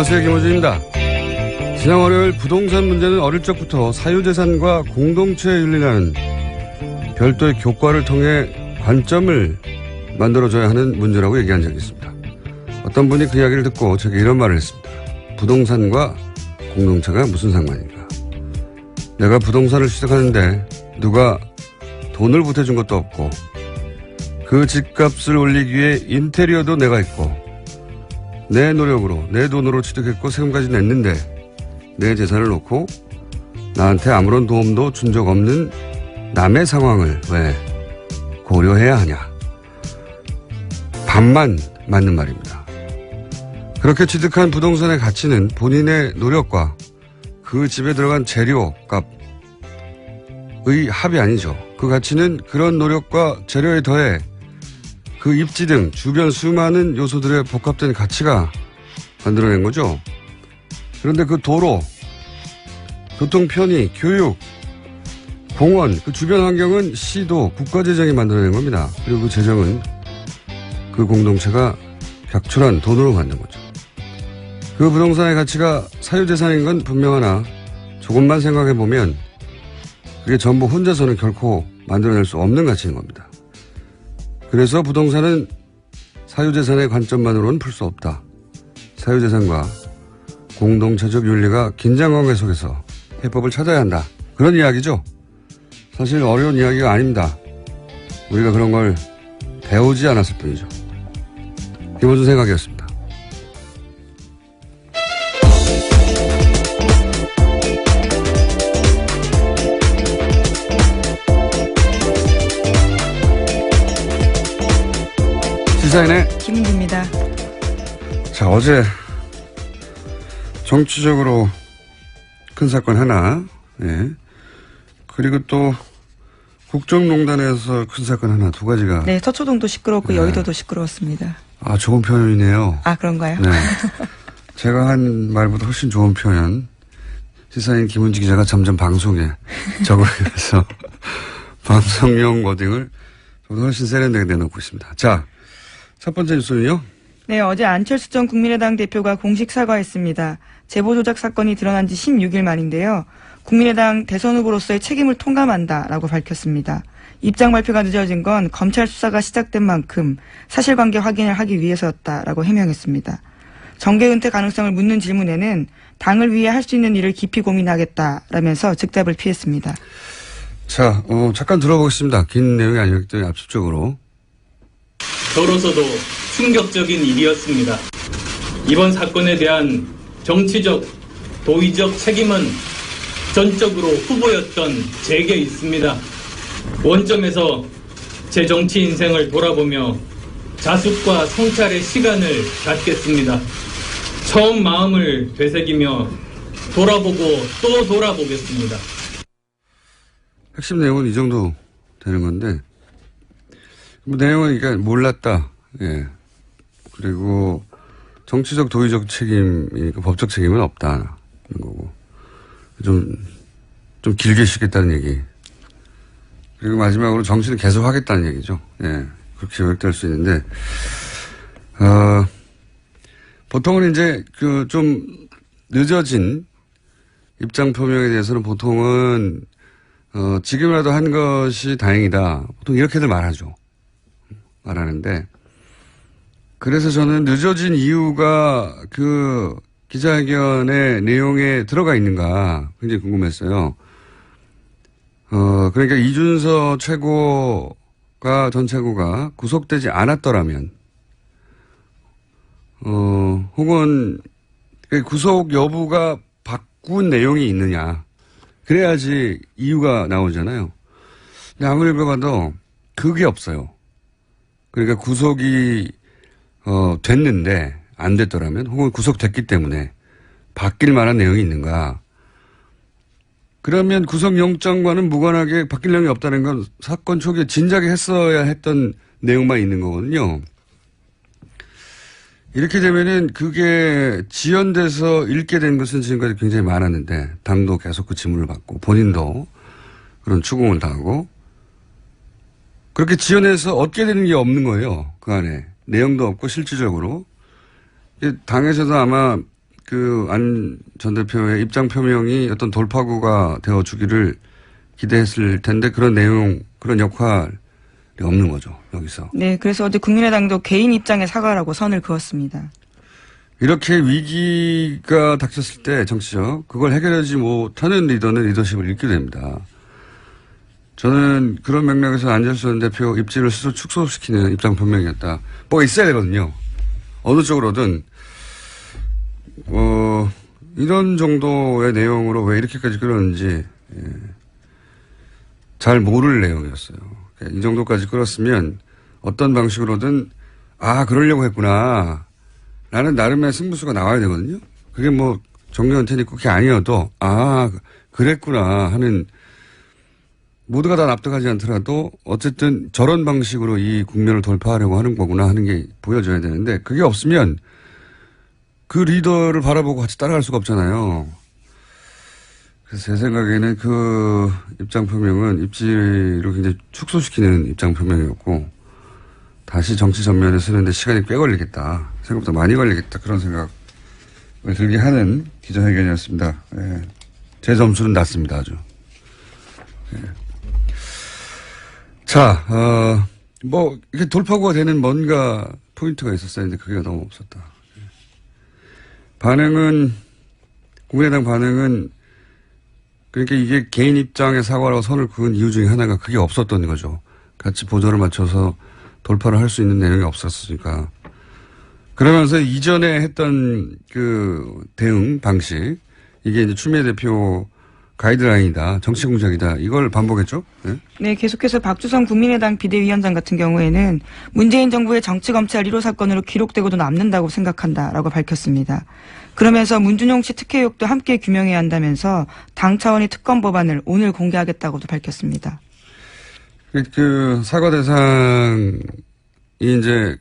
안녕하세요, 김호준입니다. 지난 월요일 부동산 문제는 어릴 적부터 사유재산과 공동체 윤리라는 별도의 교과를 통해 관점을 만들어줘야 하는 문제라고 얘기한 적이 있습니다. 어떤 분이 그 이야기를 듣고 제게 이런 말을 했습니다. 부동산과 공동체가 무슨 상관인가. 내가 부동산을 시작하는데 누가 돈을 보태준 것도 없고 그 집값을 올리기 위해 인테리어도 내가 했고 내 노력으로 내 돈으로 취득했고 세금까지 냈는데 내 재산을 놓고 나한테 아무런 도움도 준 적 없는 남의 상황을 왜 고려해야 하냐. 반만 맞는 말입니다. 그렇게 취득한 부동산의 가치는 본인의 노력과 그 집에 들어간 재료값의 합이 아니죠. 그 가치는 그런 노력과 재료에 더해 그 입지 등 주변 수많은 요소들의 복합된 가치가 만들어낸 거죠. 그런데 그 도로, 교통 편의, 교육, 공원, 그 주변 환경은 시도, 국가재정이 만들어낸 겁니다. 그리고 그 재정은 그 공동체가 벽출한 돈으로 만든 거죠. 그 부동산의 가치가 사유재산인 건 분명하나 조금만 생각해보면 그게 전부 혼자서는 결코 만들어낼 수 없는 가치인 겁니다. 그래서 부동산은 사유재산의 관점만으로는 풀 수 없다. 사유재산과 공동체적 윤리가 긴장관계 속에서 해법을 찾아야 한다. 그런 이야기죠. 사실 어려운 이야기가 아닙니다. 우리가 그런 걸 배우지 않았을 뿐이죠. 김호준 생각이었습니다. 시사인의 김은기입니다. 자, 어제 정치적으로 큰 사건 하나, 예. 그리고 또 국정농단에서 큰 사건 하나, 두 가지가. 네, 서초동도 시끄러웠고 여의도도 시끄러웠습니다. 아, 좋은 표현이네요. 아, 그런가요? 네. 제가 한 말보다 훨씬 좋은 표현. 시사인 김은지 기자가 점점 방송에 적응해서 방송용 워딩을 훨씬 세련되게 내놓고 있습니다. 자, 첫 번째 뉴스는요. 네, 어제 안철수 전 국민의당 대표가 공식 사과했습니다. 제보 조작 사건이 드러난 지 16일 만인데요. 국민의당 대선 후보로서의 책임을 통감한다라고 밝혔습니다. 입장 발표가 늦어진 건 검찰 수사가 시작된 만큼 사실관계 확인을 하기 위해서였다라고 해명했습니다. 정계 은퇴 가능성을 묻는 질문에는 당을 위해 할 수 있는 일을 깊이 고민하겠다라면서 즉답을 피했습니다. 자, 잠깐 들어보겠습니다. 긴 내용이 아니었기 때문에 압축적으로. 저로서도 충격적인 일이었습니다. 이번 사건에 대한 정치적, 도의적 책임은 전적으로 후보였던 제게 있습니다. 원점에서 제 정치 인생을 돌아보며 자숙과 성찰의 시간을 갖겠습니다. 처음 마음을 되새기며 돌아보고 또 돌아보겠습니다. 핵심 내용은 이 정도 되는 건데, 뭐 내용은 그러니까 몰랐다. 예. 그리고 정치적 도의적 책임이니까 법적 책임은 없다는 거고. 좀 길게 쉬겠다는 얘기. 그리고 마지막으로 정치는 계속 하겠다는 얘기죠. 예. 그렇게 요약될 수 있는데, 보통은 이제 좀 늦어진 입장 표명에 대해서는 보통은, 지금이라도 한 것이 다행이다. 보통 이렇게들 말하는데, 그래서 저는 늦어진 이유가 그 기자회견의 내용에 들어가 있는가 굉장히 궁금했어요. 그러니까 이준서 전 최고가 구속되지 않았더라면, 혹은 구속 여부가 바꾼 내용이 있느냐. 그래야지 이유가 나오잖아요. 근데 아무리 봐도 그게 없어요. 그러니까 구속이 됐는데 안 됐더라면, 혹은 구속됐기 때문에 바뀔 만한 내용이 있는가. 그러면 구속영장과는 무관하게 바뀔 내용이 없다는 건 사건 초기에 진작에 했어야 했던 내용만 있는 거거든요. 이렇게 되면은 그게 지연돼서 읽게 된 것은 지금까지 굉장히 많았는데, 당도 계속 그 지문을 받고 본인도 그런 추궁을 당하고, 그렇게 지연해서 얻게 되는 게 없는 거예요. 그 안에 내용도 없고 실질적으로 당에서도 아마 그 안 전 대표의 입장 표명이 어떤 돌파구가 되어 주기를 기대했을 텐데 그런 내용, 그런 역할이 없는 거죠, 여기서. 네, 그래서 어제 국민의당도 개인 입장의 사과라고 선을 그었습니다. 이렇게 위기가 닥쳤을 때 정치적, 그걸 해결하지 못하는 리더는 리더십을 잃게 됩니다. 저는 그런 맥락에서 안철수 전 대표 입지를 스스로 축소시키는 입장 표명이었다. 뭐가 있어야 되거든요. 어느 쪽으로든. 이런 정도의 내용으로 왜 이렇게까지 끌었는지 잘 모를 내용이었어요. 이 정도까지 끌었으면 어떤 방식으로든 그러려고 했구나 라는 나름의 승부수가 나와야 되거든요. 그게 뭐 정리한 테니까 그게 아니어도 그랬구나 하는, 모두가 다 납득하지 않더라도 어쨌든 저런 방식으로 이 국면을 돌파하려고 하는 거구나 하는 게 보여져야 되는데, 그게 없으면 그 리더를 바라보고 같이 따라갈 수가 없잖아요. 그래서 제 생각에는 그 입장 표명은 입지를 굉장히 축소시키는 입장 표명이었고, 다시 정치 전면에 서는데 시간이 꽤 걸리겠다. 생각보다 많이 걸리겠다. 그런 생각을 들게 하는 기자회견이었습니다. 예. 제 점수는 낮습니다. 아주. 예. 자, 이렇게 돌파구가 되는 뭔가 포인트가 있었어야 했는데 그게 너무 없었다. 국민의당 반응은, 그러니까 이게 개인 입장의 사과라고 선을 그은 이유 중에 하나가 그게 없었던 거죠. 같이 보조를 맞춰서 돌파를 할 수 있는 내용이 없었으니까. 그러면서 이전에 했던 그 대응 방식, 이게 이제 추미애 대표 가이드라인이다, 정치 공작이다, 이걸 반복했죠? 네? 네, 계속해서 박주선 국민의당 비대위원장 같은 경우에는 문재인 정부의 정치검찰 1호 사건으로 기록되고도 남는다고 생각한다라고 밝혔습니다. 그러면서 문준용 씨 특혜 의혹도 함께 규명해야 한다면서 당 차원의 특검 법안을 오늘 공개하겠다고도 밝혔습니다. 그 사과 대상이 이제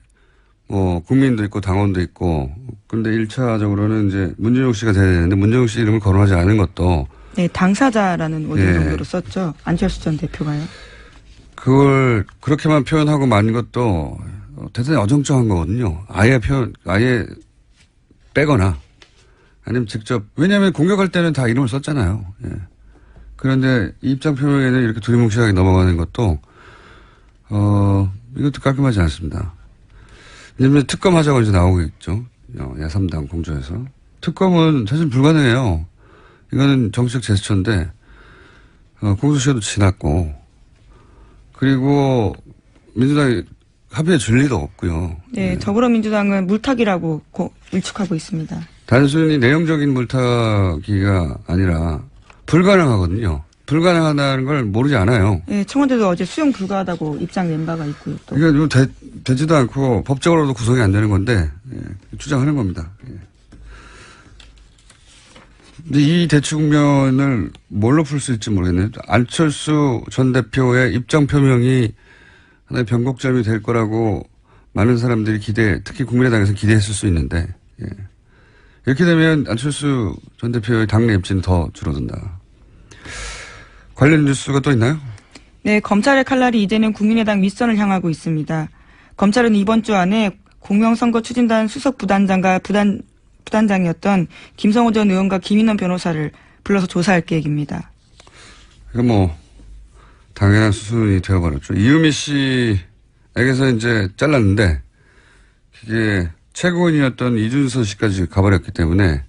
국민도 있고 당원도 있고, 근데 1차적으로는 이제 문준용 씨가 돼야 되는데 문준용 씨 이름을 거론하지 않은 것도, 네, 당사자라는 워딩 정도로 썼죠. 안철수 전 대표가요. 그걸 그렇게만 표현하고 만 것도 대단히 어정쩡한 거거든요. 아예 빼거나 아니면 직접, 왜냐하면 공격할 때는 다 이름을 썼잖아요. 예. 그런데 입장 표명에는 이렇게 두리뭉실하게 넘어가는 것도 이것도 깔끔하지 않습니다. 왜냐하면 특검하자고 이제 나오고 있죠. 야3당 공조에서. 특검은 사실 불가능해요. 이거는 정치적 제스처인데 공소시효도 지났고, 그리고 민주당이 합의에 줄 리도 없고요. 네, 더불어민주당은 물타기라고 일축하고 있습니다. 단순히 내용적인 물타기가 아니라 불가능하거든요. 불가능하다는 걸 모르지 않아요. 네, 청와대도 어제 수용 불가하다고 입장 낸 바가 있고요. 또. 이거 되지도 않고 법적으로도 구성이 안 되는 건데 주장하는 겁니다. 근데 이 대치 국면을 뭘로 풀 수 있을지 모르겠네요. 안철수 전 대표의 입장 표명이 하나의 변곡점이 될 거라고 많은 사람들이 특히 국민의당에서 기대했을 수 있는데, 이렇게 되면 안철수 전 대표의 당내 입지는 더 줄어든다. 관련 뉴스가 또 있나요? 네, 검찰의 칼날이 이제는 국민의당 윗선을 향하고 있습니다. 검찰은 이번 주 안에 공명선거 추진단 수석 부단장과 부단장이었던 김성호 전 의원과 김인원 변호사를 불러서 조사할 계획입니다. 이거 당연한 수순이 되어버렸죠. 이유미 씨에게서 이제 잘랐는데, 그게 최고인이었던 이준서 씨까지 가버렸기 때문에,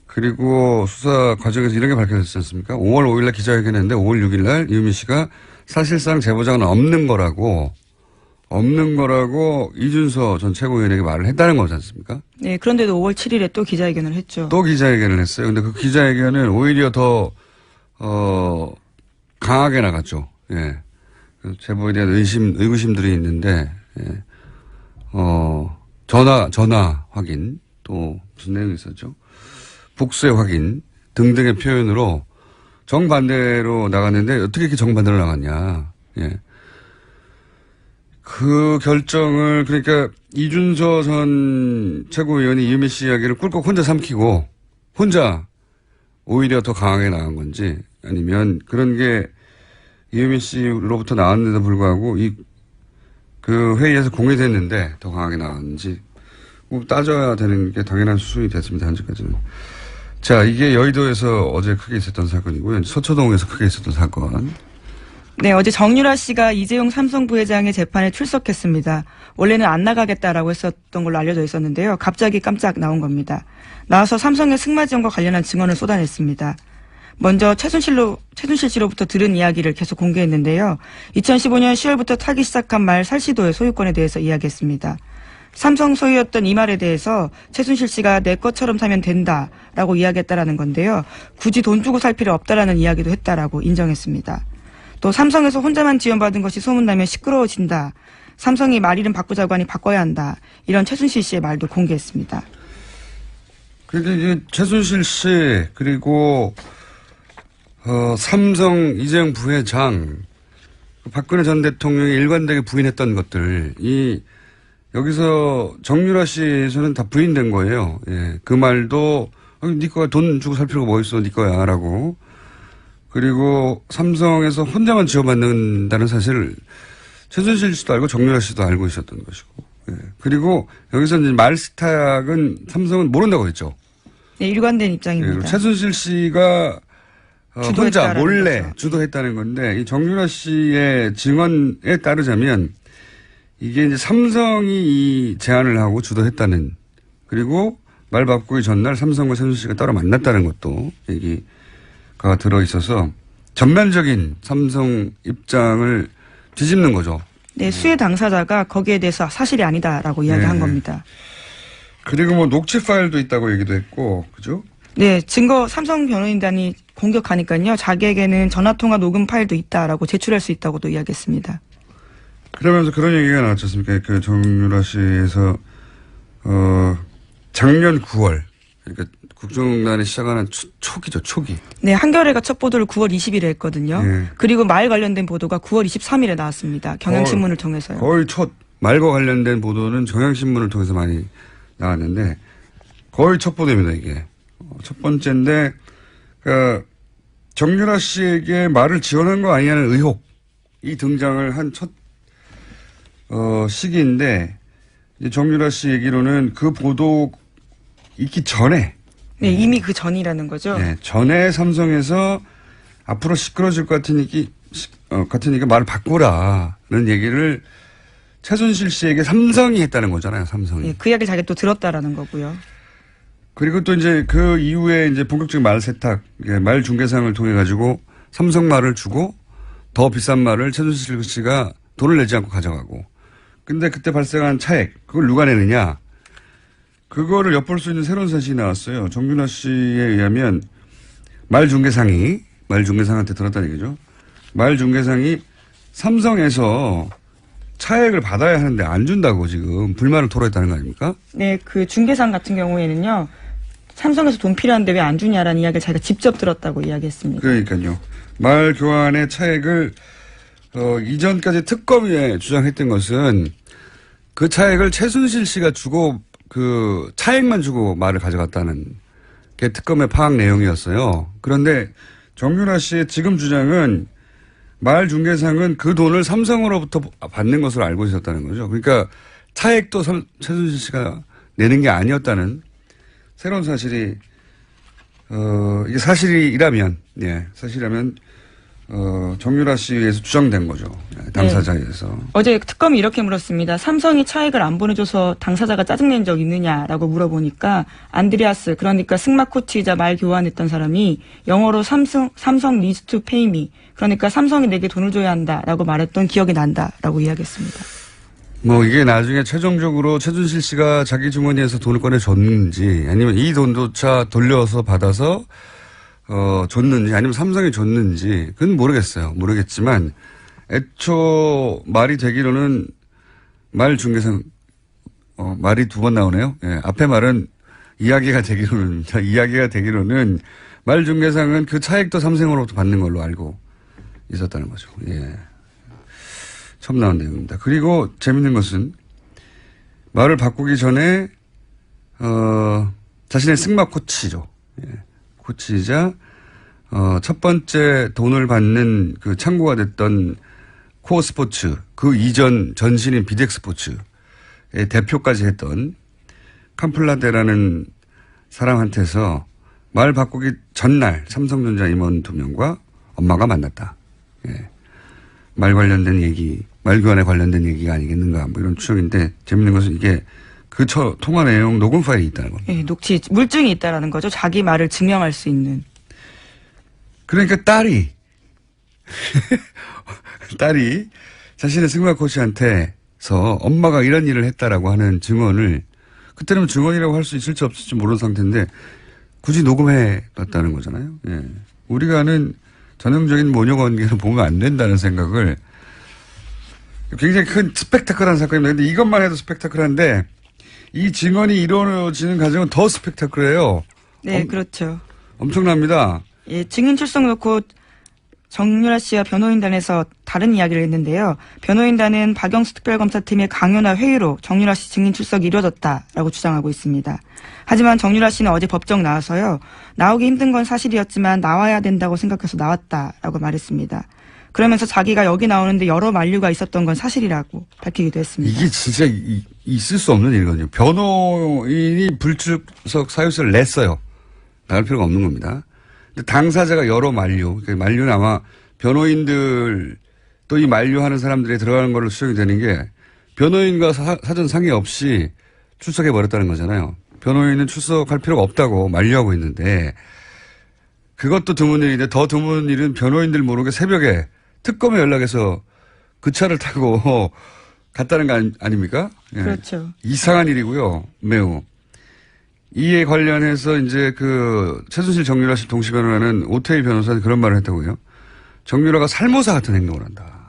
그리고 수사 과정에서 이런 게 밝혀졌지 않습니까? 5월 5일날 기자회견했는데 5월 6일날 이유미 씨가 사실상 제보자는 없는 거라고 이준서 전 최고위원에게 말을 했다는 거지 않습니까? 네, 그런데도 5월 7일에 또 기자회견을 했죠. 또 기자회견을 했어요. 근데 그 기자회견은 오히려 더, 강하게 나갔죠. 예. 제보에 대한 의구심들이 있는데, 예. 전화 확인, 또 무슨 내용이 있었죠? 복수의 확인 등등의 표현으로 정반대로 나갔는데 어떻게 이렇게 정반대로 나갔냐. 예. 그 결정을, 그러니까 이준서 전 최고위원이 이유미 씨 이야기를 꿀꺽 혼자 삼키고 혼자 오히려 더 강하게 나간 건지, 아니면 그런 게 이유미 씨로부터 나왔는데도 불구하고 그 회의에서 공개됐는데 더 강하게 나갔는지 따져야 되는 게 당연한 수준이 됐습니다. 현재까지는. 자, 이게 여의도에서 어제 크게 있었던 사건이고요. 서초동에서 크게 있었던 사건. 네, 어제 정유라 씨가 이재용 삼성 부회장의 재판에 출석했습니다. 원래는 안 나가겠다라고 했었던 걸로 알려져 있었는데요. 갑자기 깜짝 나온 겁니다. 나와서 삼성의 승마 지원과 관련한 증언을 쏟아냈습니다. 먼저 최순실 씨로부터 들은 이야기를 계속 공개했는데요. 2015년 10월부터 타기 시작한 말 살시도의 소유권에 대해서 이야기했습니다. 삼성 소유였던 이 말에 대해서 최순실 씨가 내 것처럼 사면 된다라고 이야기했다라는 건데요. 굳이 돈 주고 살 필요 없다라는 이야기도 했다라고 인정했습니다. 또 삼성에서 혼자만 지원받은 것이 소문나면 시끄러워진다. 삼성이 말 이름 바꾸자고 하니 바꿔야 한다. 이런 최순실 씨의 말도 공개했습니다. 그러니까 이제 최순실 씨 그리고 삼성 이재용 부회장 박근혜 전 대통령이 일관되게 부인했던 것들 여기서 정유라 씨에서는 다 부인된 거예요. 예. 그 말도 네 거야 돈 주고 살 필요가 뭐 있어 네 거야라고. 그리고 삼성에서 혼자만 지원받는다는 사실을 최순실 씨도 알고 정유라 씨도 알고 있었던 것이고. 예. 그리고 여기서 이제 말 스탁은 삼성은 모른다고 했죠. 네, 일관된 입장입니다. 예. 최순실 씨가 혼자 몰래 거죠. 주도했다는 건데 이 정유라 씨의 증언에 따르자면 이게 이제 삼성이 이 제안을 하고 주도했다는 그리고 말 바꾸기 전날 삼성과 최순실 씨가 따로 만났다는 것도 얘기가 들어있어서 전면적인 삼성 입장을 뒤집는 거죠. 네, 수혜 당사자가 거기에 대해서 사실이 아니다라고 이야기한 겁니다. 그리고 뭐 녹취 파일도 있다고 얘기도 했고, 그죠? 네, 증거 삼성 변호인단이 공격하니까요. 자기에게는 전화통화 녹음 파일도 있다라고 제출할 수 있다고도 이야기했습니다. 그러면서 그런 얘기가 나왔지 않습니까? 그 정유라 씨에서 작년 9월 그러니까 국정농단이 시작하는 초기죠, 초기. 네, 한겨레가 첫 보도를 9월 20일에 했거든요. 네. 그리고 말 관련된 보도가 9월 23일에 나왔습니다. 경향신문을 통해서요. 거의 첫 말과 관련된 보도는 경향신문을 통해서 많이 나왔는데 거의 첫 보도입니다, 이게. 첫 번째인데 그러니까 정유라 씨에게 말을 지원한 거 아니냐는 의혹이 등장을 한 첫 시기인데 정유라 씨 얘기로는 그 보도 있기 전에 네, 이미 그 전이라는 거죠. 네, 전에 삼성에서 앞으로 시끄러질 것 같으니까 말을 바꾸라는 얘기를 최순실 씨에게 삼성이 했다는 거잖아요, 삼성이. 네, 그 이야기를 자기가 또 들었다라는 거고요. 그리고 또 이제 그 이후에 이제 본격적인 말 세탁, 말 중개상을 통해 가지고 삼성 말을 주고 더 비싼 말을 최순실 씨가 돈을 내지 않고 가져가고. 근데 그때 발생한 차액, 그걸 누가 내느냐? 그거를 엿볼 수 있는 새로운 사실이 나왔어요. 정유라 씨에 의하면 말 중개상한테 들었다는 얘기죠. 말 중개상이 삼성에서 차액을 받아야 하는데 안 준다고 지금 불만을 토로했다는 거 아닙니까? 네, 그 중개상 같은 경우에는요. 삼성에서 돈 필요한데 왜 안 주냐라는 이야기를 자기가 직접 들었다고 이야기했습니다. 그러니까요. 말 교환의 차액을 이전까지 특검위에 주장했던 것은 그 차액을 최순실 씨가 주고 그 차액만 주고 말을 가져갔다는 게 특검의 파악 내용이었어요. 그런데 정유라 씨의 지금 주장은 말 중개상은 그 돈을 삼성으로부터 받는 것으로 알고 있었다는 거죠. 그러니까 차액도 최순실 씨가 내는 게 아니었다는 새로운 사실이 이게 사실이라면 정유라 씨에 의해서 주장된 거죠. 당사자에 의해서. 네. 어제 특검이 이렇게 물었습니다. 삼성이 차액을 안 보내줘서 당사자가 짜증낸 적 있느냐라고 물어보니까 안드레아스, 그러니까 승마 코치이자 말 교환했던 사람이 영어로 삼성 needs to pay me, 그러니까 삼성이 내게 돈을 줘야 한다라고 말했던 기억이 난다라고 이야기했습니다. 뭐 이게 나중에 최종적으로 최순실 씨가 자기 주머니에서 돈을 꺼내줬는지 아니면 이 돈조차 돌려서 받아서 줬는지 아니면 삼성이 줬는지 그건 모르겠어요. 모르겠지만 애초 말이 되기로는 말 중개상 말이 두 번 나오네요. 예, 앞에 말은 이야기가 되기로는 말 중개상은 그 차액도 삼성으로부터 받는 걸로 알고 있었다는 거죠. 예. 처음 나온 내용입니다. 그리고 재밌는 것은 말을 바꾸기 전에 자신의 승마 코치죠. 예. 코치이자 첫 번째 돈을 받는 그 창구가 됐던 코어 스포츠, 그 이전 전신인 비덱 스포츠의 대표까지 했던 캄플라데라는 사람한테서 말 바꾸기 전날 삼성전자 임원 2명과 엄마가 만났다. 예. 말 관련된 얘기, 말 교환에 관련된 얘기가 아니겠는가, 뭐 이런 추정인데, 재밌는 것은 이게 그 통화 내용 녹음 파일이 있다는 겁니다. 예, 녹취, 물증이 있다라는 거죠. 자기 말을 증명할 수 있는. 그러니까 딸이 자신의 승마 코치한테서 엄마가 이런 일을 했다라고 하는 증언을, 그때는 증언이라고 할 수 있을지 없을지 모르는 상태인데 굳이 녹음해 놨다는 거잖아요. 예. 우리가 아는 전형적인 모녀 관계를 보면 안 된다는 생각을, 굉장히 큰 스펙타클한 사건입니다. 근데 이것만 해도 스펙타클한데 이 증언이 이루어지는 과정은 더 스펙타클해요. 네, 그렇죠. 엄청납니다. 예, 증인 출석 놓고 정유라 씨와 변호인단에서 다른 이야기를 했는데요. 변호인단은 박영수 특별검사팀의 강요나 회유로 정유라 씨 증인 출석이 이루어졌다라고 주장하고 있습니다. 하지만 정유라 씨는 어제 법정 나와서요. 나오기 힘든 건 사실이었지만 나와야 된다고 생각해서 나왔다라고 말했습니다. 그러면서 자기가 여기 나오는데 여러 만류가 있었던 건 사실이라고 밝히기도 했습니다. 이게 진짜 있을 수 없는 일이거든요. 변호인이 불출석 사유서를 냈어요. 나갈 필요가 없는 겁니다. 근데 당사자가 여러 만류, 그러니까 만류는 아마 변호인들 또 이 만류하는 사람들이 들어가는 걸로 추정이 되는 게 변호인과 사전 상의 없이 출석해 버렸다는 거잖아요. 변호인은 출석할 필요가 없다고 만류하고 있는데, 그것도 드문 일인데 더 드문 일은 변호인들 모르게 새벽에 특검에 연락해서 그 차를 타고 갔다는 거 아닙니까? 예. 그렇죠. 이상한 일이고요. 매우. 이에 관련해서 이제 최순실 정유라 씨 동시 변호라는 오태희 변호사는 그런 말을 했다고요. 정유라가 살모사 같은 행동을 한다.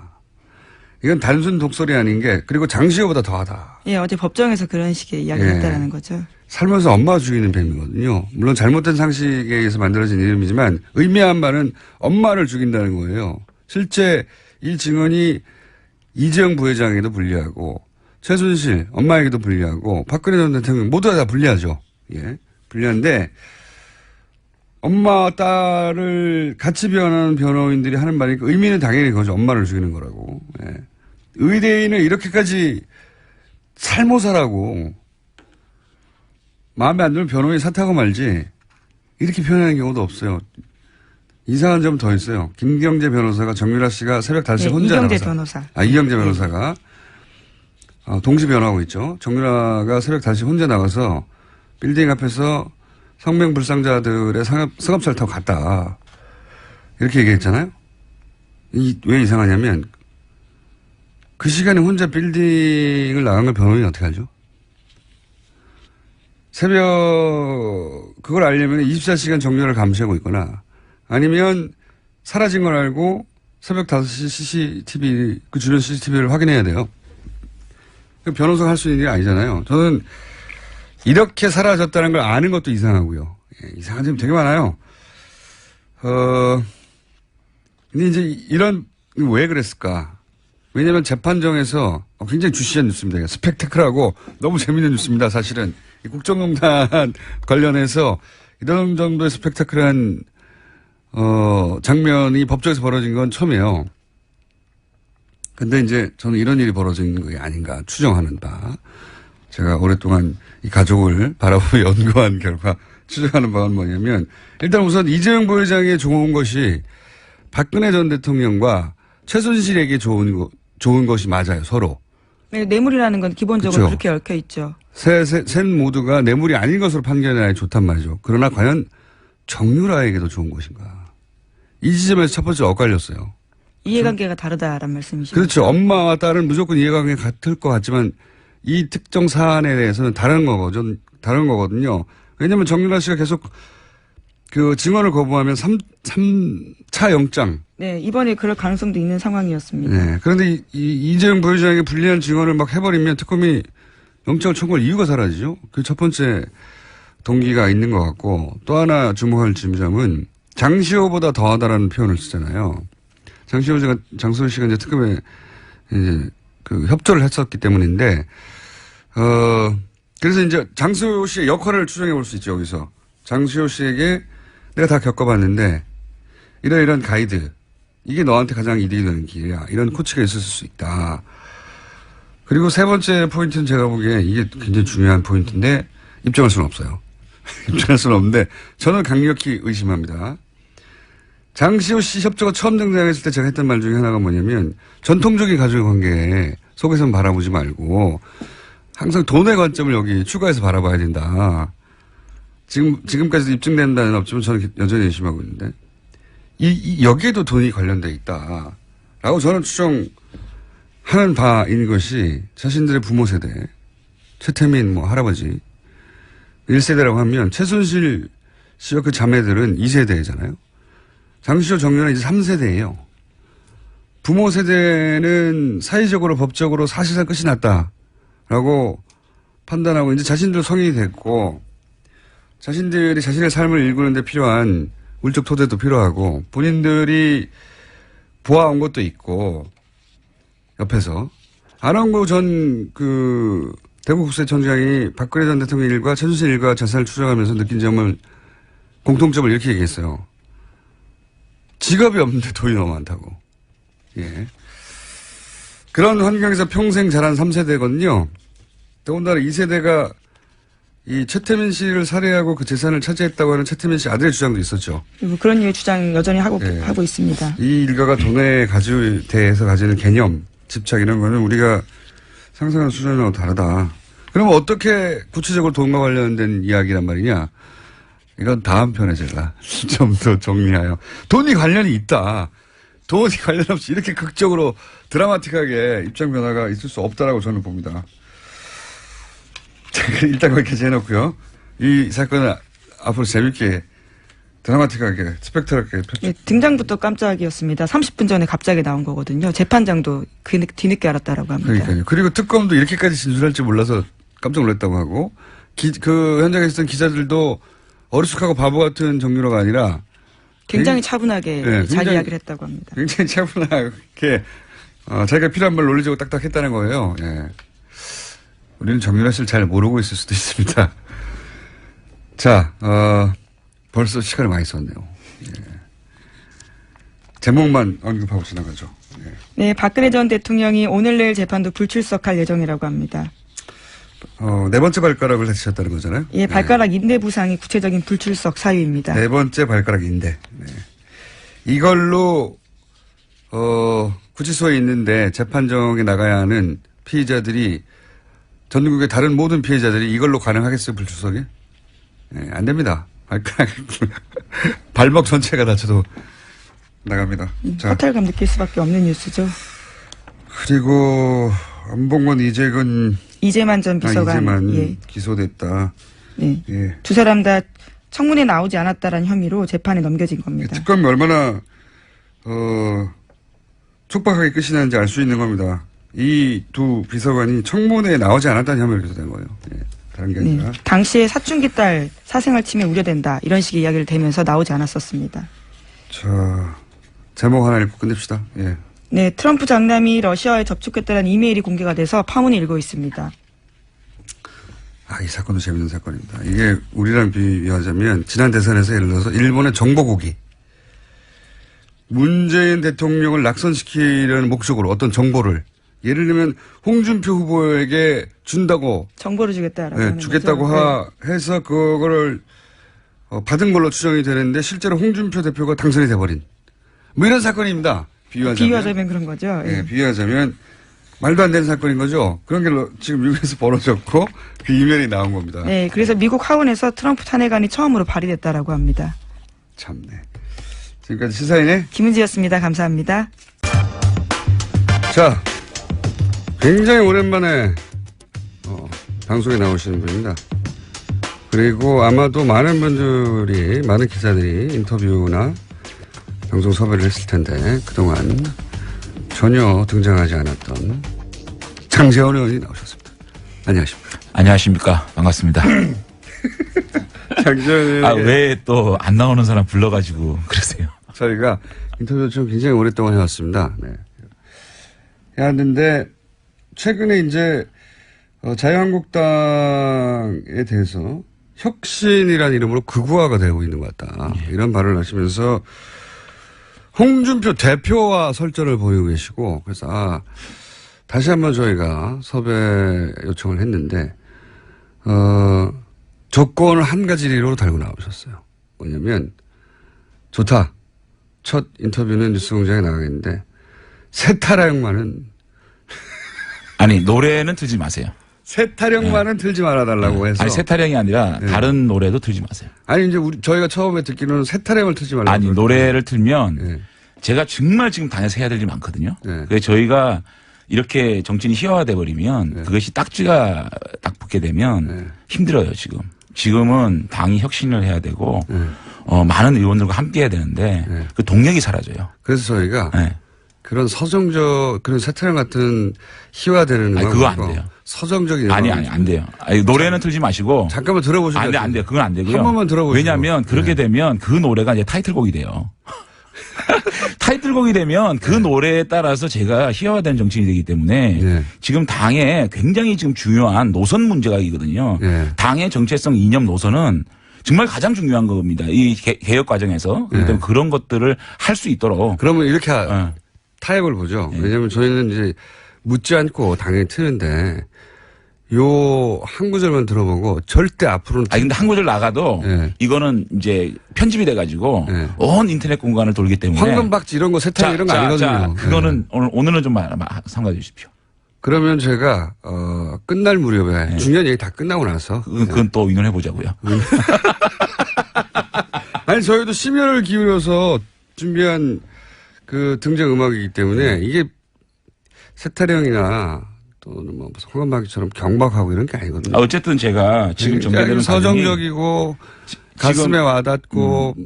이건 단순 독설이 아닌 게, 그리고 장시호보다 더하다. 예, 어제 법정에서 그런 식의 이야기를 예. 했다라는 거죠. 살면서 엄마 죽이는 뱀이거든요. 물론 잘못된 상식에 의해서 만들어진 이름이지만 의미한 말은 엄마를 죽인다는 거예요. 실제 이 증언이 이재용 부회장에게도 불리하고 최순실 엄마에게도 불리하고 박근혜 전 대통령 모두 다 불리하죠. 예, 불리한데 엄마 딸을 같이 변호하는 변호인들이 하는 말이니까 의미는 당연히 그거죠. 엄마를 죽이는 거라고. 예. 의대인을 이렇게까지 살모사라고 마음에 안 들면 변호인 사퇴하고 말지 이렇게 표현하는 경우도 없어요. 이상한 점 더 있어요. 김경재 변호사가 정유라 씨가 새벽 5시에 혼자 이경재 나가서. 변호사. 이경재 변호사가 동시 변호하고 있죠. 정유라가 새벽 5시 혼자 나가서 빌딩 앞에서 성명불상자들의 승합차를 타고 갔다. 이렇게 얘기했잖아요. 왜 이상하냐면 그 시간에 혼자 빌딩을 나간 걸 변호인이 어떻게 알죠? 새벽 그걸 알려면 24시간 정유라를 감시하고 있거나 아니면 사라진 걸 알고 새벽 5시 CCTV, 그 주변 CCTV를 확인해야 돼요. 변호사가 할 수 있는 일이 아니잖아요. 저는 이렇게 사라졌다는 걸 아는 것도 이상하고요. 예, 이상한 점이 되게 많아요. 근데 이제 왜 그랬을까? 왜냐면 재판정에서 굉장히 주시한 뉴스입니다. 스펙타클하고 너무 재밌는 뉴스입니다. 사실은. 이 국정농단 관련해서 이런 정도의 스펙타클한 장면이 법정에서 벌어진 건 처음이에요. 근데 이제 저는 이런 일이 벌어진 게 아닌가 추정하는 바. 제가 오랫동안 이 가족을 바라보며 연구한 결과 추정하는 바는 뭐냐면, 일단 우선 이재용 부회장에 좋은 것이 박근혜 전 대통령과 최순실에게 좋은 것이 맞아요, 서로. 네, 뇌물이라는 건 기본적으로 그렇죠. 그렇게 얽혀 있죠. 셋 모두가 뇌물이 아닌 것으로 판결해야 좋단 말이죠. 그러나 과연 정유라에게도 좋은 것인가. 이 지점에서 첫 번째 엇갈렸어요. 이해관계가 다르다라는 말씀이시죠. 그렇죠. 엄마와 딸은 무조건 이해관계가 같을 것 같지만 이 특정 사안에 대해서는 다른 거거든요. 왜냐하면 정유라 씨가 계속 그 증언을 거부하면 3차 영장. 네, 이번에 그럴 가능성도 있는 상황이었습니다. 네. 그런데 이재용 부회장에게 불리한 증언을 막 해버리면 특검이 영장을 청구할 이유가 사라지죠. 그 첫 번째 동기가 있는 것 같고, 또 하나 주목할 점은 장시호보다 더하다라는 표현을 쓰잖아요. 장시호 씨가 이제 특검에 이제 그 협조를 했었기 때문인데, 그래서 이제 장시호 씨의 역할을 추정해 볼 수 있죠, 여기서. 장시호 씨에게 내가 다 겪어봤는데, 이런 가이드, 이게 너한테 가장 이득이 되는 길이야. 이런 코치가 있었을 수 있다. 그리고 세 번째 포인트는 제가 보기에 이게 굉장히 중요한 포인트인데, 입증할 수는 없어요. 입증할 수는 없는데 저는 강력히 의심합니다. 장시호 씨 협조가 처음 등장했을 때 제가 했던 말 중에 하나가 뭐냐면 전통적인 가족의 관계 속에서는 바라보지 말고 항상 돈의 관점을 여기 추가해서 바라봐야 된다. 지금까지도 입증된 바는 없지만 저는 여전히 의심하고 있는데 여기에도 돈이 관련돼 있다. 라고 저는 추정하는 바인 것이 자신들의 부모 세대, 최태민 할아버지 1세대라고 하면 최순실 씨와 그 자매들은 2세대잖아요. 장시호 정연은 이제 3세대예요. 부모 세대는 사회적으로 법적으로 사실상 끝이 났다라고 판단하고 이제 자신들 성인이 됐고 자신들이 자신의 삶을 일구는 데 필요한 물적 토대도 필요하고 본인들이 보아온 것도 있고 옆에서 안원구 전 대구국세청장이 박근혜 전 대통령 일과 최순실 일가 자산을 추적하면서 느낀 점을 공통점을 이렇게 얘기했어요. 직업이 없는데 돈이 너무 많다고. 예. 그런 환경에서 평생 자란 3세대거든요. 더군다나 2세대가 이 최태민 씨를 살해하고 그 재산을 차지했다고 하는 최태민 씨 아들의 주장도 있었죠. 그런 류의 주장 여전히 하고 있습니다. 이 일가가 돈에 대해서 가지는 개념, 집착 이런 거는 우리가 상상하는 수준하고 다르다. 그러면 어떻게 구체적으로 돈과 관련된 이야기란 말이냐. 이건 다음 편에 제가 좀 더 정리하여. 돈이 관련이 있다. 돈이 관련 없이 이렇게 극적으로 드라마틱하게 입장 변화가 있을 수 없다라고 저는 봅니다. 일단 거기까지 해놓고요. 이 사건은 앞으로 재밌게 드라마틱하게 스펙트럴하게 네, 등장부터 깜짝이었습니다. 30분 전에 갑자기 나온 거거든요. 재판장도 뒤늦게 알았다라고 합니다. 그러니까요. 그리고 특검도 이렇게까지 진술할 줄 몰라서 깜짝 놀랐다고 하고 그 현장에 있었던 기자들도 어리숙하고 바보 같은 정유라가 아니라 굉장히 차분하게 네, 자기 이야기를 했다고 합니다. 굉장히 차분하게 자기가 필요한 말 논리적으로 딱딱 했다는 거예요. 예. 우리는 정유라 씨를 잘 모르고 있을 수도 있습니다. 자, 벌써 시간을 많이 썼네요. 예. 제목만 언급하고 지나가죠. 예. 네, 박근혜 전 대통령이 오늘 내일 재판도 불출석할 예정이라고 합니다. 네 번째 발가락을 다치셨다는 거잖아요. 예, 발가락 인대 부상이 구체적인 불출석 사유입니다. 네 번째 발가락 인대. 네. 이걸로 구치소에 있는데 재판정에 나가야 하는 피의자들이 전국의 다른 모든 피해자들이 이걸로 가능하겠어요, 불출석이? 네, 안 됩니다. 발가락, 발목 전체가 다쳐도 나갑니다. 자. 허탈감 느낄 수밖에 없는 뉴스죠. 그리고 안봉건 이재만 전 비서관. 이재만 예. 기소됐다. 네. 예. 두 사람 다 청문회 나오지 않았다라는 혐의로 재판에 넘겨진 겁니다. 특검이 얼마나 촉박하게 끝이 나는지 알 수 있는 겁니다. 이 두 비서관이 청문회에 나오지 않았다는 혐의로 기소된 거예요. 예, 다른 게 아니라. 네. 당시에 사춘기 딸 사생활 침해 우려된다. 이런 식의 이야기를 대면서 나오지 않았었습니다. 자, 제목 하나 읽고 끝냅시다. 예. 네, 트럼프 장남이 러시아에 접촉했다는 이메일이 공개가 돼서 파문이 일고 있습니다. 이 사건도 재밌는 사건입니다. 이게 우리랑 비교하자면 지난 대선에서 예를 들어서 일본의 정보국이 문재인 대통령을 낙선시키려는 목적으로 어떤 정보를 예를 들면 홍준표 후보에게 준다고 정보를 주겠다라고 하는 주겠다고 거죠. 해서 그거를 받은 걸로 추정이 되는데 실제로 홍준표 대표가 당선이 돼버린 뭐 이런 사건입니다. 비유하자면 그런 거죠. 네, 비유하자면 말도 안 되는 사건인 거죠. 그런 게 지금 미국에서 벌어졌고 그 이면이 나온 겁니다. 네, 그래서 미국 하원에서 트럼프 탄핵안이 처음으로 발의됐다라고 합니다. 참네. 지금까지 시사인의 김은지였습니다. 감사합니다. 자, 굉장히 오랜만에 방송에 나오시는 분입니다. 그리고 아마도 많은 기자들이 인터뷰나 방송 섭외를 했을 텐데 그동안 전혀 등장하지 않았던 장제원 의원이 나오셨습니다. 안녕하십니까. 안녕하십니까. 반갑습니다. 장제원 의원이 왜 또 안 나오는 사람 불러가지고 그러세요? 저희가 인터뷰를 좀 굉장히 오랫동안 해왔습니다. 네. 해왔는데 최근에 이제 자유한국당에 대해서 혁신이라는 이름으로 극우화가 되고 있는 것 같다. 이런 말을 하시면서 홍준표 대표와 설전을 벌이고 계시고 그래서 다시 한번 저희가 섭외 요청을 했는데 조건을 한 가지로 달고 나오셨어요. 뭐냐면 좋다. 첫 인터뷰는 뉴스공장에 나가겠는데 세타령만은 아니 노래는 틀지 마세요. 세타령만은 틀지 말아달라고 해서. 아니 세타령이 아니라 네. 다른 노래도 틀지 마세요. 아니 이제 저희가 처음에 듣기로는 세타령을 틀지 말라고. 아니 노래를 틀면 네. 제가 정말 지금 당에서 해야 될 일이 많거든요. 네. 그래서 저희가 이렇게 정치인이 희화화돼 버리면 네. 그것이 딱지가 딱 붙게 되면 네. 힘들어요 지금. 지금은 당이 혁신을 해야 되고 네. 많은 의원들과 함께 해야 되는데 네. 그 동력이 사라져요. 그래서 저희가 네. 그런 서정적 그런 세타령 같은 희화되는 아니, 음악 그거 안 말고 돼요. 서정적인 아니 음악을 안 돼요. 아니, 노래는 틀지 마시고 잠깐만 들어보시죠. 안 돼요. 그건 안 되고요. 한 번만 들어보시죠. 왜냐하면 그렇게 네. 되면 그 노래가 이제 타이틀곡이 돼요. 타이틀곡이 되면 그 노래에 따라서 제가 희화화된 정치인이 되기 때문에 네. 지금 당에 굉장히 지금 중요한 노선 문제가 있거든요. 네. 당의 정체성 이념 노선은 정말 가장 중요한 겁니다. 이 개혁 과정에서. 그렇기 때문에 그런 것들을 할 수 있도록. 그러면 이렇게 어. 타협을 보죠. 네. 왜냐하면 저희는 이제 묻지 않고 당연히 트는데 요 한 구절만 들어보고 절대 앞으로는 아니 근데 한 구절 나가도 네. 이거는 이제 편집이 돼가지고 네. 온 인터넷 공간을 돌기 때문에. 황금박쥐 이런 거 세타령 이런 거 아니거든요. 그거는 네. 오늘은 좀 삼가해 주십시오. 그러면 제가 끝날 무렵에 중요한 얘기 다 끝나고 나서 그건 또 의논해 보자고요. 아니 저희도 심혈을 기울여서 준비한 그 등장 음악이기 때문에 이게 세타령이나 또는 뭐 황금박쥐처럼 경박하고 이런 게 아니거든요. 어쨌든 제가 지금 전개되는 서정적이고 가슴에 와닿고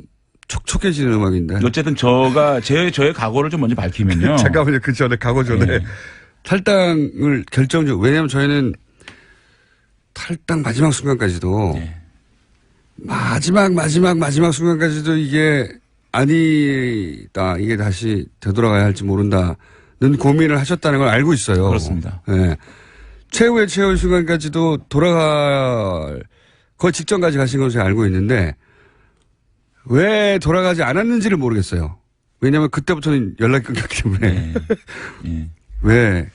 촉촉해지는 음악인데. 어쨌든 저의 각오를 좀 먼저 밝히면요. 잠깐만요. 그 전에 각오 전에 네. 탈당을 결정적. 왜냐하면 저희는 탈당 마지막 순간까지도 네. 마지막 순간까지도 이게 아니다. 이게 다시 되돌아가야 할지 모른다는 고민을 하셨다는 걸 알고 있어요. 그렇습니다. 네. 최후의 순간까지도 돌아갈 거의 직전까지 가신 것을 알고 있는데 왜 돌아가지 않았는지를 모르겠어요. 왜냐하면 그때부터는 연락이 끊겼기 때문에. 네. 네. 왜.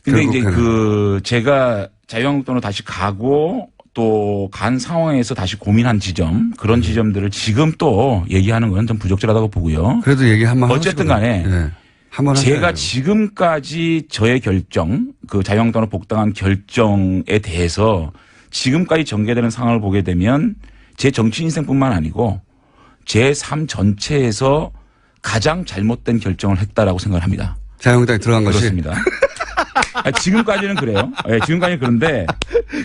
근데 이제 결국에는. 제가 자유한국당으로 다시 가고 또 간 상황에서 다시 고민한 지점, 그런 지점들을 지금 또 얘기하는 건 좀 부적절하다고 보고요. 그래도 얘기 한번 어쨌든 간에 네. 한번 제가 하세요. 지금까지 저의 결정, 그 자유한국당으로 복당한 결정에 대해서 지금까지 전개되는 상황을 보게 되면 제 정치 인생뿐만 아니고 제 삶 전체에서 가장 잘못된 결정을 했다라고 생각을 합니다. 자유한국당에 들어간 것이. 그렇습니다. 지금까지는 그래요. 네, 지금까지는 그런데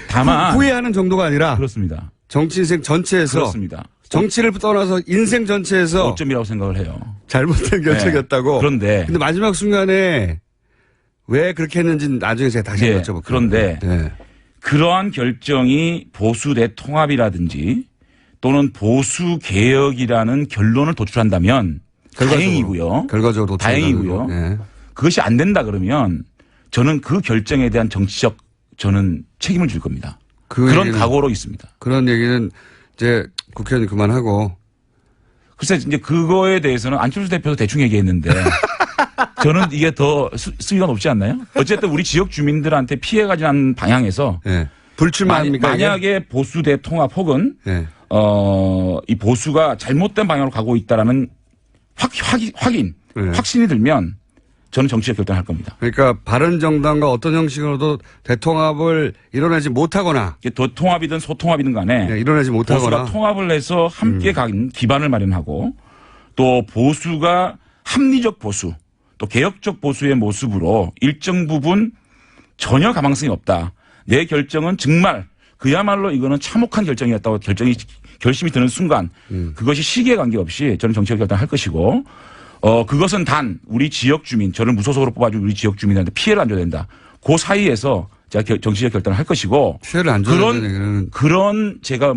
다만 후회하는 정도가 아니라 그렇습니다. 정치 인생 전체에서 그렇습니다. 정치를 떠나서 인생 전체에서 오점이라고 생각을 해요. 잘못된 결정이었다고. 그런데 근데 마지막 순간에 왜 그렇게 했는지 나중에 제가 다시 네, 여쭤볼게요. 그런데 네. 그러한 결정이 보수 대통합이라든지 또는 보수 개혁이라는 결론을 도출한다면 다행이고요. 결과적으로 다행이고요. 네. 그것이 안 된다 그러면 저는 그 결정에 대한 정치적 저는 책임을 질 겁니다. 그런 각오로 있습니다. 그런 얘기는 이제 국회의원 그만하고. 글쎄 이제 그거에 대해서는 안철수 대표도 대충 얘기했는데 저는 이게 더 수위가 높지 않나요? 어쨌든 우리 지역 주민들한테 피해가 지난 방향에서 네. 불출마합니까? 만약에 보수 대통합 혹은 네. 이 보수가 잘못된 방향으로 가고 있다라는 확인, 네. 확신이 들면 저는 정치적 결단을 할 겁니다. 그러니까 바른정당과 어떤 형식으로도 대통합을 이뤄내지 못하거나. 이게 통합이든 소통합이든 간에 네, 이뤄내지 못하거나. 보수가 통합을 해서 함께 간 기반을 마련하고 또 보수가 합리적 보수 또 개혁적 보수의 모습으로 일정 부분 전혀 가망성이 없다. 내 결정은 정말 그야말로 이거는 참혹한 결정이었다고 결심이 드는 순간 그것이 시기에 관계없이 저는 정치적 결단을 할 것이고 그것은 단 우리 지역 주민 저를 무소속으로 뽑아준 우리 지역 주민한테 피해를 안 줘야 된다. 그 사이에서 제가 정치적 결단을 할 것이고 피해를 안 줘야 되는 그런 제가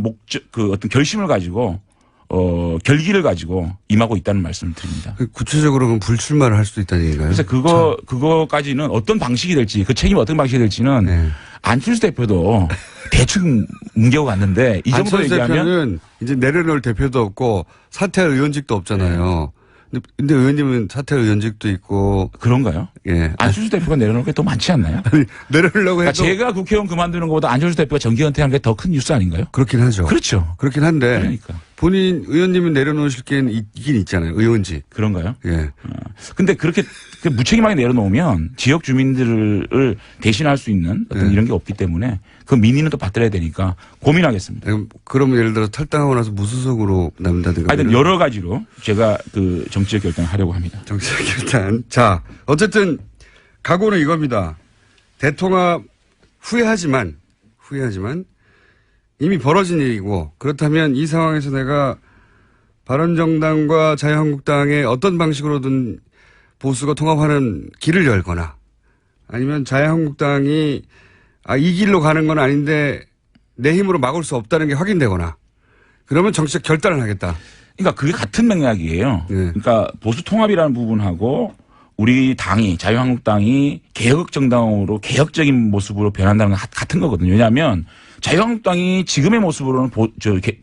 그 어떤 결심을 가지고 결기를 가지고 임하고 있다는 말씀을 드립니다. 구체적으로 그럼 불출마를 할 수도 있다는 얘기인가요? 그래서 그거까지는 어떤 방식이 될지 그 책임이 어떤 방식이 될지는 네. 안철수 대표도 대충 뭉개고 갔는데 이 정도 안철수 얘기하면 대표는 이제 내려놓을 대표도 없고 사퇴할 의원직도 없잖아요. 근데 의원님은 사퇴 의원직도 있고. 그런가요? 예. 안철수 대표가 내려놓은 게 더 많지 않나요? 아니, 내려놓으려고 그러니까 해도. 제가 국회의원 그만두는 것보다 안철수 대표가 정기 은퇴하는 게 더 큰 뉴스 아닌가요? 그렇긴 하죠. 그렇죠. 그렇긴 한데. 그러니까. 본인 의원님은 내려놓으실 게 있긴 있잖아요. 의원직. 그런가요? 예. 근데 그렇게 무책임하게 내려놓으면 지역 주민들을 대신할 수 있는 어떤 네. 이런 게 없기 때문에 그 민의는 또 받들어야 되니까 고민하겠습니다. 그러면 예를 들어 탈당하고 나서 무소속으로 남다든가. 하여튼 여러 가지로 제가 그 정치적 결단을 하려고 합니다. 정치적 결단. 자, 어쨌든 각오는 이겁니다. 대통합 후회하지만 이미 벌어진 일이고 그렇다면 이 상황에서 내가 바른정당과 자유한국당의 어떤 방식으로든 보수가 통합하는 길을 열거나 아니면 자유한국당이 이 길로 가는 건 아닌데 내 힘으로 막을 수 없다는 게 확인되거나 그러면 정치적 결단을 하겠다. 그러니까 그게 같은 맥락이에요. 네. 그러니까 보수 통합이라는 부분하고 우리 당이 자유한국당이 개혁 정당으로 개혁적인 모습으로 변한다는 건 같은 거거든요. 왜냐하면 자유한국당이 지금의 모습으로는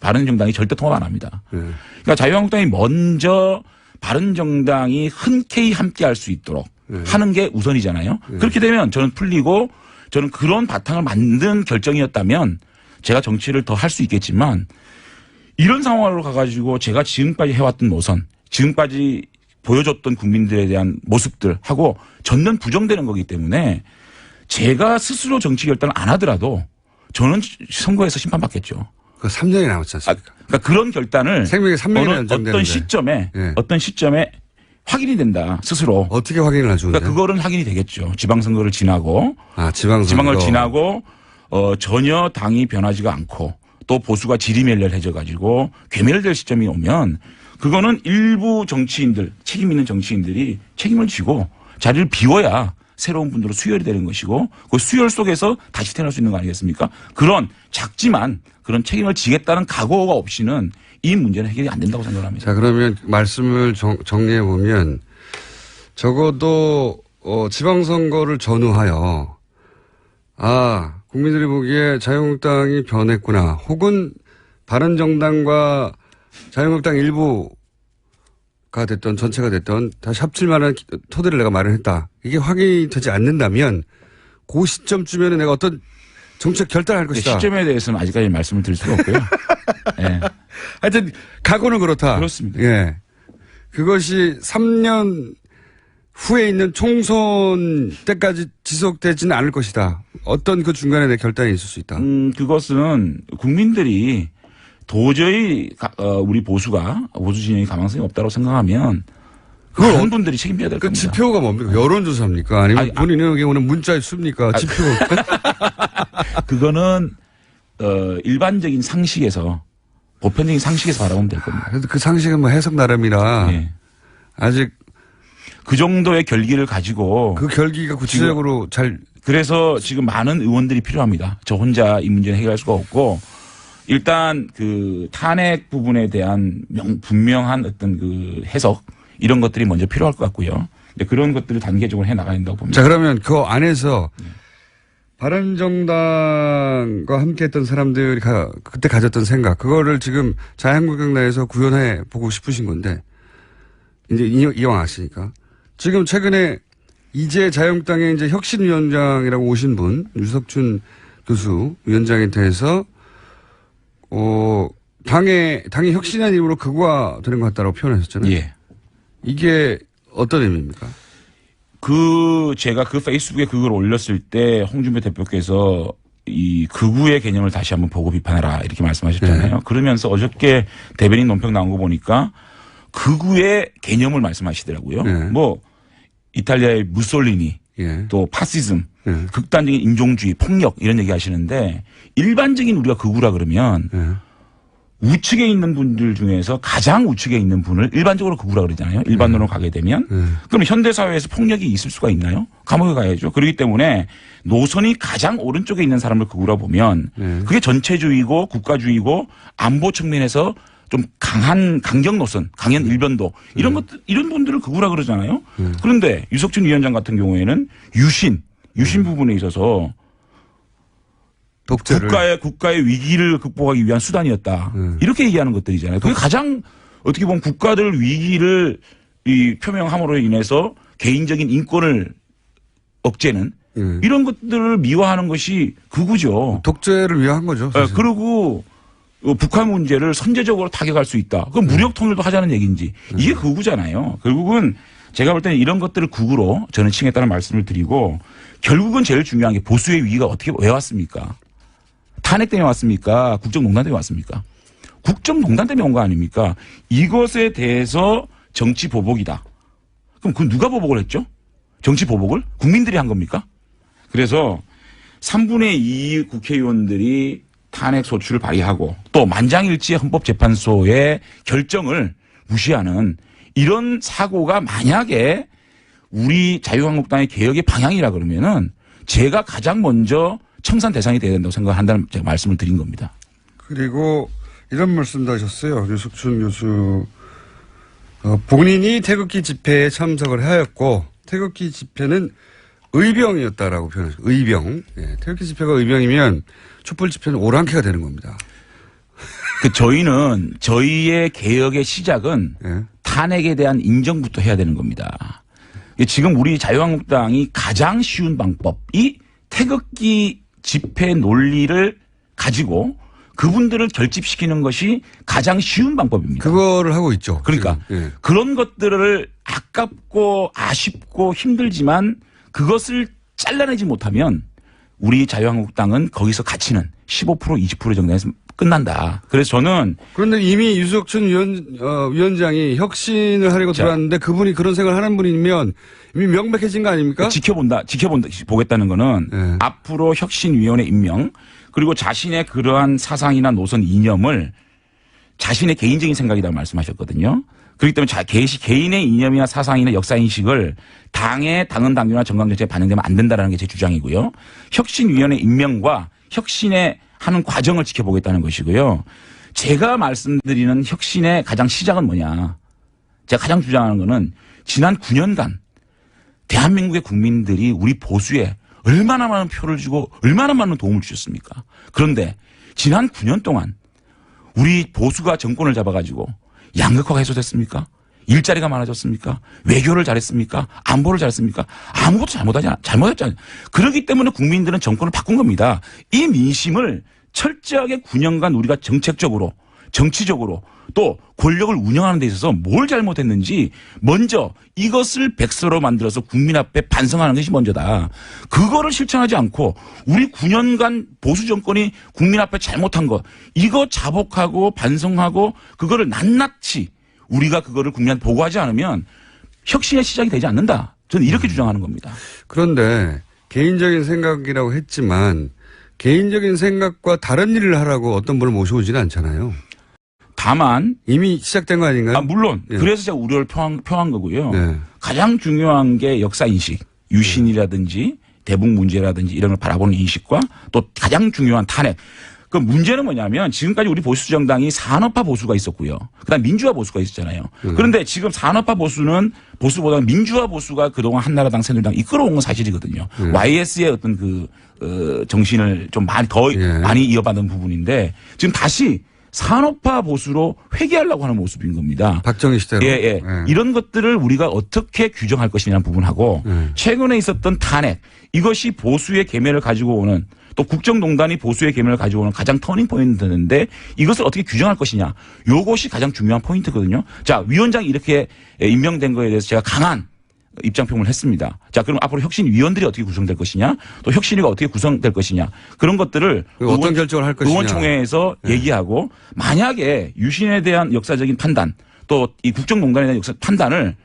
바른정당이 절대 통합 안 합니다. 네. 그러니까 자유한국당이 먼저 바른정당이 흔쾌히 함께할 수 있도록 하는 게 우선이잖아요. 그렇게 되면 저는 풀리고 저는 그런 바탕을 만든 결정이었다면 제가 정치를 더 할 수 있겠지만 이런 상황으로 가가지고 제가 지금까지 해왔던 노선, 지금까지 보여줬던 국민들에 대한 모습들하고 전면 부정되는 거기 때문에 제가 스스로 정치 결단을 안 하더라도 저는 선거에서 심판받겠죠. 그 3년이 남았지 않습니까? 그러니까 그런 결단을 생명이 3년이나 연장되는데. 어떤 시점에 확인이 된다 스스로. 어떻게 확인을 하죠? 그러니까 그거는 확인이 되겠죠. 지방선거를 지나고 지방을 지나고 전혀 당이 변하지가 않고 또 보수가 지리멸렬해져 가지고 괴멸될 시점이 오면 그거는 일부 정치인들 책임 있는 정치인들이 책임을 지고 자리를 비워야 새로운 분들로 수혈이 되는 것이고 그 수혈 속에서 다시 태어날 수 있는 거 아니겠습니까? 그런 작지만 그런 책임을 지겠다는 각오가 없이는 이 문제는 해결이 안 된다고 생각합니다. 자, 그러면 말씀을 정리해 보면 적어도 지방선거를 전후하여 국민들이 보기에 자유한국당이 변했구나 혹은 바른정당과 자유한국당 일부가 됐던 전체가 됐던 다시 합칠 만한 토대를 내가 마련했다. 이게 확인이 되지 않는다면 그 시점쯤에는 내가 어떤 정책 결단을 할 것이다. 시점에 대해서는 아직까지 말씀을 드릴 수가 없고요. 네. 하여튼 각오는 그렇다. 그렇습니다. 예. 그것이 3년 후에 있는 총선 때까지 지속되지는 않을 것이다. 어떤 그 중간에 내 결단이 있을 수 있다. 그것은 국민들이 도저히 우리 보수 진영이 가망성이 없다고 생각하면 그런 분들이 책임져야 될 그 겁니다. 지표가 뭡니까? 여론조사입니까? 아니면 본인의 경우는 문자에 씁니까? 지표. 그거는 일반적인 상식에서 보편적인 상식에서 바라보면 될 겁니다. 그래도 그 상식은 뭐 해석 나름이라 네. 아직 그 정도의 결기를 가지고 그 결기가 구체적으로 그래서 지금 많은 의원들이 필요합니다. 저 혼자 이 문제는 해결할 수가 없고 일단 그 탄핵 부분에 대한 분명한 어떤 그 해석 이런 것들이 먼저 필요할 것 같고요. 그런 것들을 단계적으로 해 나가야 된다고 봅니다. 자, 그러면 그 안에서 바른정당과 함께 했던 사람들이 그때 가졌던 생각, 그거를 지금 자유한국당 내에서 구현해 보고 싶으신 건데, 이제 이왕 아시니까. 지금 최근에 이제 자유한국당의 이제 혁신위원장이라고 오신 분, 유석춘 교수 위원장에 대해서, 당의 혁신한 이름으로 극우화되는 것 같다라고 표현하셨잖아요. 예. 이게 어떤 의미입니까? 제가 그 페이스북에 그걸 올렸을 때 홍준표 대표께서 이 극우의 개념을 다시 한번 보고 비판해라 이렇게 말씀하셨잖아요. 네. 그러면서 어저께 대변인 논평 나온 거 보니까 극우의 개념을 말씀하시더라고요. 네. 뭐 이탈리아의 무솔리니 예. 또 파시즘, 네. 극단적인 인종주의, 폭력 이런 얘기 하시는데 일반적인 우리가 극우라 그러면 네. 우측에 있는 분들 중에서 가장 우측에 있는 분을 일반적으로 극우라 그러잖아요. 일반론으로 가게 되면. 그럼 현대사회에서 폭력이 있을 수가 있나요? 감옥에 가야죠. 그렇기 때문에 노선이 가장 오른쪽에 있는 사람을 극우라 보면 그게 전체주의고 국가주의고 안보 측면에서 좀 강한 강경 노선, 강한 일변도 이런 것들 이런 분들을 극우라 그러잖아요. 그런데 유석춘 위원장 같은 경우에는 유신 부분에 있어서 국가의 위기를 극복하기 위한 수단이었다. 이렇게 얘기하는 것들이잖아요. 그게 가장 어떻게 보면 국가들 위기를 이 표명함으로 인해서 개인적인 인권을 억제는 이런 것들을 미화하는 것이 극우죠. 독재를 위한 거죠. 사실. 그리고 북한 문제를 선제적으로 타격할 수 있다. 그럼 무력 통일도 하자는 얘기인지 이게 극우잖아요. 결국은 제가 볼 때는 이런 것들을 극우로 저는 칭했다는 말씀을 드리고 결국은 제일 중요한 게 보수의 위기가 어떻게 왜 왔습니까? 탄핵 때문에 왔습니까? 국정농단 때문에 왔습니까? 국정농단 때문에 온 거 아닙니까? 이것에 대해서 정치 보복이다. 그럼 그건 누가 보복을 했죠? 정치 보복을? 국민들이 한 겁니까? 그래서 3분의 2 국회의원들이 탄핵 소추를 발의하고 또 만장일치 헌법재판소의 결정을 무시하는 이런 사고가 만약에 우리 자유한국당의 개혁의 방향이라 그러면은 제가 가장 먼저 청산 대상이 돼야 된다고 생각한다는 제가 말씀을 드린 겁니다. 그리고 이런 말씀도 하셨어요. 류석춘 교수. 본인이 태극기 집회에 참석을 하였고 태극기 집회는 의병이었다라고 표현하셨어요. 의병. 예, 태극기 집회가 의병이면 촛불 집회는 오랑캐가 되는 겁니다. 저희는 저희의 개혁의 시작은 예. 탄핵에 대한 인정부터 해야 되는 겁니다. 지금 우리 자유한국당이 가장 쉬운 방법이 태극기 집회 논리를 가지고 그분들을 결집시키는 것이 가장 쉬운 방법입니다. 그거를 하고 있죠. 그러니까 예. 그런 것들을 아깝고 아쉽고 힘들지만 그것을 잘라내지 못하면 우리 자유한국당은 거기서 가치는 15% 20% 정도에서 끝난다. 그래서 저는 그런데 이미 유석춘 위원장이 혁신을 하려고 들어왔는데 그분이 그런 생각을 하는 분이면 이미 명백해진 거 아닙니까? 보겠다는 거는 네. 앞으로 혁신위원회 임명 그리고 자신의 그러한 사상이나 노선 이념을 자신의 개인적인 생각이라고 말씀하셨거든요. 그렇기 때문에 개인의 이념이나 사상이나 역사인식을 당의 당헌당규나 정강정책에 반영되면 안 된다는 게 제 주장이고요. 혁신위원회 임명과 혁신의 하는 과정을 지켜보겠다는 것이고요. 제가 말씀드리는 혁신의 가장 시작은 뭐냐. 제가 가장 주장하는 거는 지난 9년간 대한민국의 국민들이 우리 보수에 얼마나 많은 표를 주고 얼마나 많은 도움을 주셨습니까? 그런데 지난 9년 동안 우리 보수가 정권을 잡아가지고 양극화가 해소됐습니까? 일자리가 많아졌습니까? 외교를 잘했습니까? 안보를 잘했습니까? 아무것도 잘못했잖아요. 그렇기 때문에 국민들은 정권을 바꾼 겁니다. 이 민심을 철저하게 9년간 우리가 정책적으로 정치적으로 또 권력을 운영하는 데 있어서 뭘 잘못했는지 먼저 이것을 백서로 만들어서 국민 앞에 반성하는 것이 먼저다. 그거를 실천하지 않고 우리 9년간 보수 정권이 국민 앞에 잘못한 거 이거 자복하고 반성하고 그거를 낱낱이 우리가 그거를 국민한테 보고하지 않으면 혁신의 시작이 되지 않는다. 저는 이렇게 주장하는 겁니다. 그런데 개인적인 생각이라고 했지만 개인적인 생각과 다른 일을 하라고 어떤 분을 모셔오지는 않잖아요. 다만 이미 시작된 거 아닌가요? 물론 예. 그래서 제가 우려를 표한 거고요. 네. 가장 중요한 게 역사인식, 유신이라든지 대북 문제라든지 이런 걸 바라보는 인식과 또 가장 중요한 탄핵. 그 문제는 뭐냐면 지금까지 우리 보수정당이 산업화 보수가 있었고요. 그다음 민주화 보수가 있었잖아요. 그런데 지금 산업화 보수는 보수보다 민주화 보수가 그동안 한나라당, 새누리당 이끌어온 건 사실이거든요. YS의 어떤 정신을 좀 많이 이어받은 부분인데 지금 다시 산업화 보수로 회귀하려고 하는 모습인 겁니다. 박정희 시대로. 예. 이런 것들을 우리가 어떻게 규정할 것이냐는 부분하고 최근에 있었던 탄핵 이것이 보수의 계매를 가지고 오는 또 국정농단이 보수의 계매를 가지고 오는 가장 터닝 포인트인데 이것을 어떻게 규정할 것이냐. 이것이 가장 중요한 포인트거든요. 자, 위원장이 이렇게 임명된 거에 대해서 제가 강한 입장표명을 했습니다. 자, 그럼 앞으로 혁신위원들이 어떻게 구성될 것이냐, 또 혁신위가 어떻게 구성될 것이냐, 그런 것들을 어떤 결정을 할 것이냐. 의원총회에서 얘기하고 만약에 유신에 대한 역사적인 판단, 또 이 국정농단에 대한 역사 판단을